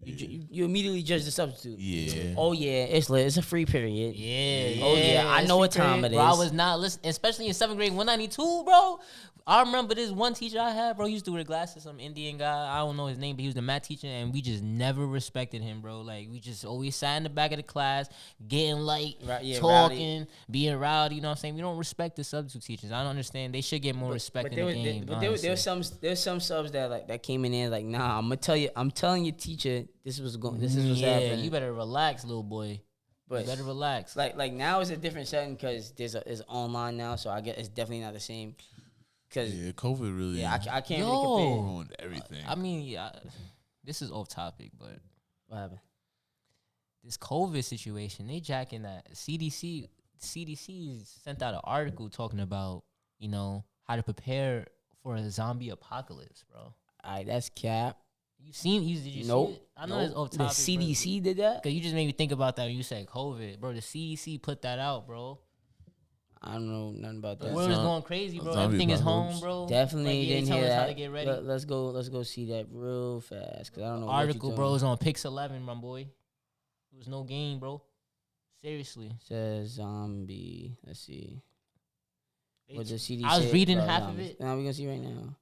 Speaker 1: You immediately judge the substitute.
Speaker 4: Yeah.
Speaker 1: Oh yeah, it's lit. It's a free period.
Speaker 2: Yeah.
Speaker 1: Oh, yeah, I
Speaker 2: it's
Speaker 1: know what
Speaker 2: free
Speaker 1: time
Speaker 2: period,
Speaker 1: it
Speaker 2: bro. I
Speaker 1: is.
Speaker 2: was not listening, especially in 7th grade, 192, bro. I remember this one teacher I had, bro. He used to wear glasses, some Indian guy. I don't know his name, but he was the math teacher, and we just never respected him, bro. Like, we just always sat in the back of the class, getting like, talking, being rowdy, you know what I'm saying? We don't respect the substitute teachers. I don't understand. They should get more respect in the game.
Speaker 1: But there's some subs that came in there like, nah, I'm telling your teacher this is what's happening.
Speaker 2: You better relax, little boy.
Speaker 1: But
Speaker 2: you better relax.
Speaker 1: Like now it's a different setting because it's online now, so I guess it's definitely not the same. Cause
Speaker 4: COVID really.
Speaker 1: I can't really compare.
Speaker 4: Ruined everything.
Speaker 2: I mean, this is off topic, but
Speaker 1: What happened?
Speaker 2: this COVID situation, they jacking that. CDC sent out an article talking about, you know, how to prepare for a zombie apocalypse, bro.
Speaker 1: All right, that's cap.
Speaker 2: Did you
Speaker 1: Nope.
Speaker 2: see it? I know it's off
Speaker 1: The
Speaker 2: topic.
Speaker 1: CDC did that?
Speaker 2: Because you just made me think about that when you said COVID. Bro, the CDC put that out, bro.
Speaker 1: I don't know nothing about
Speaker 2: The
Speaker 1: that.
Speaker 2: world is going crazy, bro.
Speaker 4: zombie
Speaker 2: Everything is
Speaker 4: apocalypse.
Speaker 2: home, bro.
Speaker 1: Definitely
Speaker 2: Like, they
Speaker 1: didn't
Speaker 2: telling
Speaker 1: hear
Speaker 2: us how
Speaker 1: that.
Speaker 2: to get ready.
Speaker 1: Let's go see that real fast because I don't know.
Speaker 2: Article,
Speaker 1: what
Speaker 2: bro, is on Pix 11, my boy. It was no game, bro. Seriously.
Speaker 1: Says zombie. Let's see. What the CDC?
Speaker 2: I was reading
Speaker 1: about
Speaker 2: half of
Speaker 1: zombies?
Speaker 2: it.
Speaker 1: Now we're gonna see right now.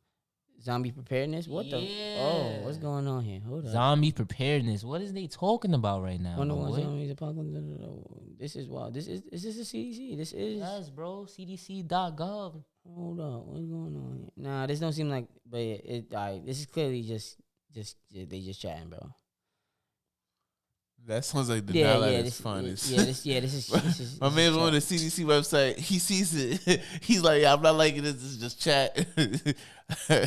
Speaker 1: Zombie preparedness. What the?
Speaker 2: Yeah.
Speaker 1: Oh, what's going on here? Hold up.
Speaker 2: Zombie preparedness. What is they talking about right now,
Speaker 1: Wonder
Speaker 2: my
Speaker 1: Woman
Speaker 2: boy?
Speaker 1: zombies apocalypse. This is wild. Is this the CDC? This is.
Speaker 2: Yes, bro. CDC.gov.
Speaker 1: Hold up. What's going on here? Nah, this don't seem like. But this is clearly just they just chatting, bro.
Speaker 4: That sounds like the now at its
Speaker 1: this
Speaker 4: finest.
Speaker 1: this is.
Speaker 4: My man's on the CDC website. He sees it. He's like, I'm not liking this. This is just chat.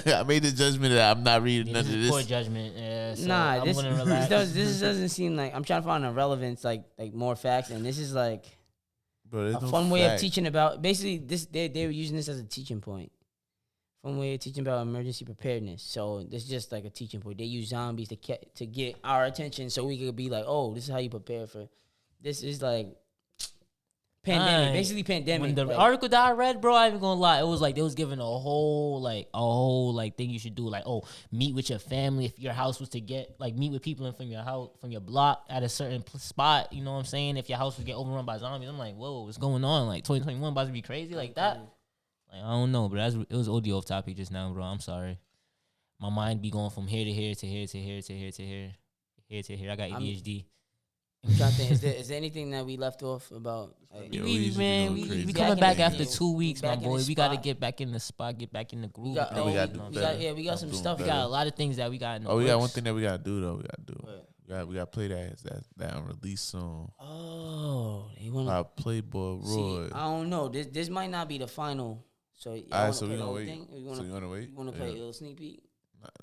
Speaker 4: I made the judgment that I'm not reading none of this.
Speaker 2: Poor judgment. Yeah, so
Speaker 1: Nah,
Speaker 2: I'm
Speaker 1: this
Speaker 2: gonna relax.
Speaker 1: this doesn't seem like I'm trying to find a relevance, like more facts, and this is like
Speaker 4: Bro, there's
Speaker 1: a
Speaker 4: no
Speaker 1: fun way of
Speaker 4: fact.
Speaker 1: teaching about. Basically, they were using this as a teaching point. Fun way of teaching about emergency preparedness. So this is just like a teaching point. They use zombies to get our attention, so we could be like, oh, this is how you prepare for. This is like pandemic, basically pandemic.
Speaker 2: When the
Speaker 1: like,
Speaker 2: article that I read, bro, I ain't even gonna lie. It was like they was giving a whole thing you should do. Like, oh, meet with your family if your house was to get meet with people from your house, from your block at a certain spot. You know what I'm saying? If your house would get overrun by zombies, I'm like, whoa, what's going on? Like 2021 about to be crazy like that. Like, I don't know, but it was OD off topic just now, bro. I'm sorry. My mind be going from here to here to here to here to here to here, here to here. I got ADHD.
Speaker 1: I'm trying to think. Is there anything that we left off about? Like,
Speaker 4: Yeah,
Speaker 2: we
Speaker 4: used to be going
Speaker 2: we
Speaker 4: crazy.
Speaker 2: coming back after
Speaker 1: Yeah.
Speaker 2: 2 weeks, my
Speaker 1: Back in the
Speaker 2: boy. We got to
Speaker 1: spot.
Speaker 2: get back in the spot, get back in the groove.
Speaker 1: we got,
Speaker 4: Yeah, we gotta do
Speaker 1: we
Speaker 4: better.
Speaker 1: got, we got some
Speaker 4: I'm doing
Speaker 1: stuff.
Speaker 2: We
Speaker 4: better.
Speaker 2: got a lot of things that we got in the
Speaker 4: Oh, we got
Speaker 2: works.
Speaker 4: one thing that we gotta do though. We gotta do.
Speaker 1: What?
Speaker 4: We gotta play that unreleased song
Speaker 1: Oh, they want
Speaker 4: by Playboy
Speaker 1: See,
Speaker 4: Roy.
Speaker 1: I don't know. This might not be the final. So y'all
Speaker 4: Alright,
Speaker 1: wanna
Speaker 4: so
Speaker 1: play
Speaker 4: we
Speaker 1: the
Speaker 4: gonna
Speaker 1: whole
Speaker 4: wait.
Speaker 1: thing? Or
Speaker 4: So you wanna wait?
Speaker 1: You want to play a
Speaker 4: Yeah.
Speaker 1: little sneak peek?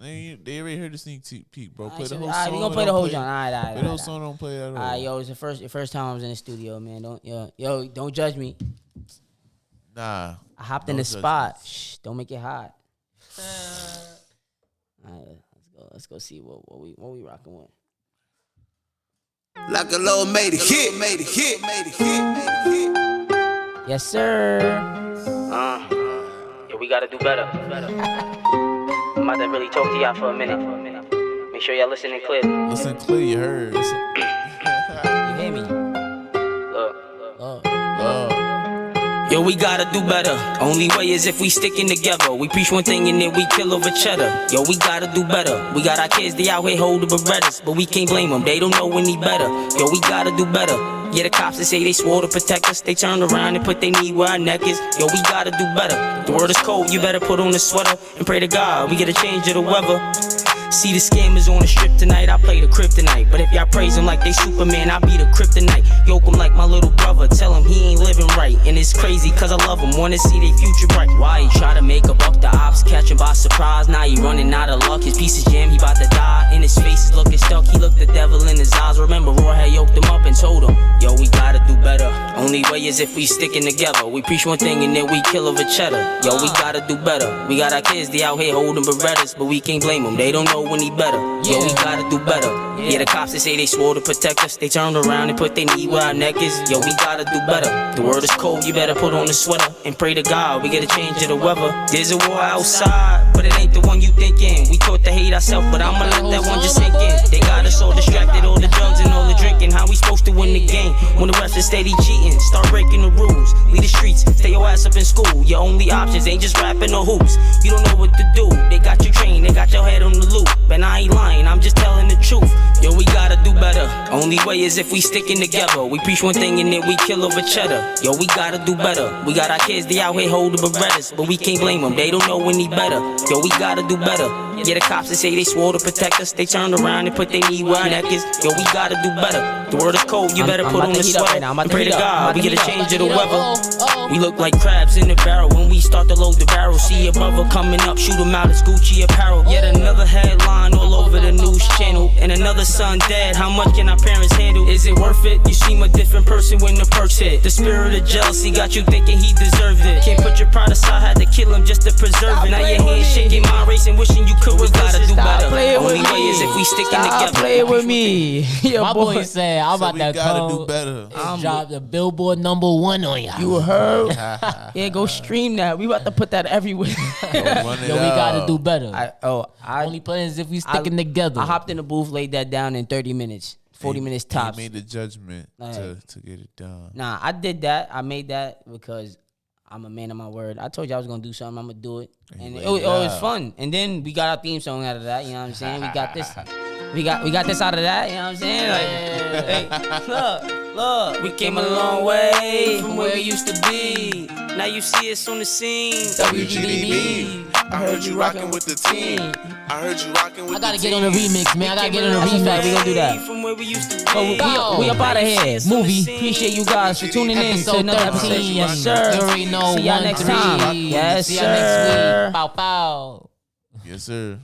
Speaker 4: They already heard the sneak peek, bro.
Speaker 1: Alright,
Speaker 4: Play
Speaker 1: so
Speaker 4: the whole
Speaker 1: alright,
Speaker 4: song.
Speaker 1: we gonna
Speaker 4: or
Speaker 1: play the
Speaker 4: don't
Speaker 1: whole joint. Alright.
Speaker 4: Play the whole song. Don't play that at all.
Speaker 1: Alright, yo, it's the first time I was in the studio, man. Don't don't judge me.
Speaker 4: Nah.
Speaker 1: I hopped
Speaker 4: No
Speaker 1: in the
Speaker 4: judgment.
Speaker 1: spot. Shh, don't make it hot. Alright, let's go see what we rocking with.
Speaker 3: Like a low made it hit.
Speaker 1: Yes, sir. Yeah, we gotta do better. I'm about to really talk to y'all for a minute. Make sure y'all listening clear.
Speaker 4: Listen clear, you heard.
Speaker 1: You hear me? Look.
Speaker 5: Yo, we gotta do better. Only way is if we sticking together. We preach one thing and then we kill over cheddar. Yo, we gotta do better. We got our kids, they out here holding Berettas, but we can't blame them, they don't know any better. Yo, we gotta do better. Yeah, the cops that say they swore to protect us, they turned around and put their knee where our neck is. Yo, we gotta do better. The world is cold, you better put on a sweater and pray to God we get a change of the weather. See the scammers on the strip tonight, I play the kryptonite. But if y'all praise them like they Superman, I be the kryptonite. Yoke him like my little brother, tell him he ain't living right. And it's crazy cause I love him, wanna see their future bright. Why he try to make a buck, the ops catch him by surprise. Now he running out of luck, his piece is jammed, he bout to die. And his face is looking stuck, he looked the devil in his eyes. Remember Roy had yoked him up and told him, yo, we gotta do better. Only way is if we sticking together. We preach one thing and then we kill over cheddar. Yo, we gotta do better. We got our kids, they out here holding Berettas, but we can't blame them, they don't know any better. Yo, we gotta do better. Yeah, the cops that say they swore to protect us, they turned around and put their knee where our neck is. Yo, we gotta do better. The world is cold, you better put on a sweater and pray to God we get a change of the weather. There's a war outside, but it ain't the one you thinking. We taught to hate thyself, but I'ma let that one just sink in. They got us all distracted, all the drugs and all the drinking. How we supposed to win the game when the refs is steady cheating? Start breaking the rules, leave the streets, stay your ass up in school. Your only options ain't just rapping or hoops. You don't know what to do, they got you trained, they got your head on the loop. And I ain't lying, I'm just telling the truth. Yo, we gotta do better. Only way is if we sticking together. We preach one thing and then we kill over cheddar. Yo, we gotta do better. We got our kids, they out here holding Berettas, but we can't blame them, they don't know any better. Yo, we gotta do better. Yeah, the cops that say they swore to protect us, they turned around and put their knee where our neck is. Yo, we gotta do better. The world is cold, you better put on the sweater and pray to God we get a change of the weather. We look like crabs in the barrel when we start to load the barrel. See a brother coming up, shoot him out, it's Gucci apparel. Yet another headline all over the news channel. And another son dead, how much can our parents handle? Is it worth it? You seem a different person when the perks hit. The spirit of jealousy got you thinking he deserved it. Can't put your pride aside, had to kill him just to preserve it. Now your hands shaking, mind racing, wishing you could. We gotta do better. Only way is if we sticking together.
Speaker 1: Play it with me. Yo,
Speaker 2: My boy said, I'm about to
Speaker 4: gotta do
Speaker 2: come
Speaker 4: better.
Speaker 2: and drop the Billboard #1 on y'all.
Speaker 1: You heard? Yeah, go stream that. We about to put that everywhere.
Speaker 2: Yo, we gotta do better.
Speaker 1: I
Speaker 2: Only playing is if we sticking together.
Speaker 1: I hopped in the booth, laid that down in 30 minutes, 40 minutes tops.
Speaker 4: He made the judgment to get it done.
Speaker 1: Nah, I did that. I made that because I'm a man of my word. I told you I was gonna do something. I'm gonna do it, and it was fun. And then we got our theme song out of that. You know what I'm saying? We got this. We got this out of that. You know what I'm saying? Like, hey, look, we came a long way from where we used to be. Now you see us on the scene.
Speaker 3: WGDB. I heard you rockin' with the team. I heard you rockin' with the team.
Speaker 2: I gotta get on the remix, man. I gotta get on the remix.
Speaker 1: We gonna do that.
Speaker 5: From where we used to be.
Speaker 1: We up out of here.
Speaker 2: Movie.
Speaker 1: Appreciate you guys for tuning in to another episode.
Speaker 2: 13.
Speaker 1: Yes, sir.
Speaker 2: You already know.
Speaker 1: See y'all next time. Yes,
Speaker 2: See y'all next
Speaker 1: sir.
Speaker 2: week. Pow, pow.
Speaker 4: Yes, sir.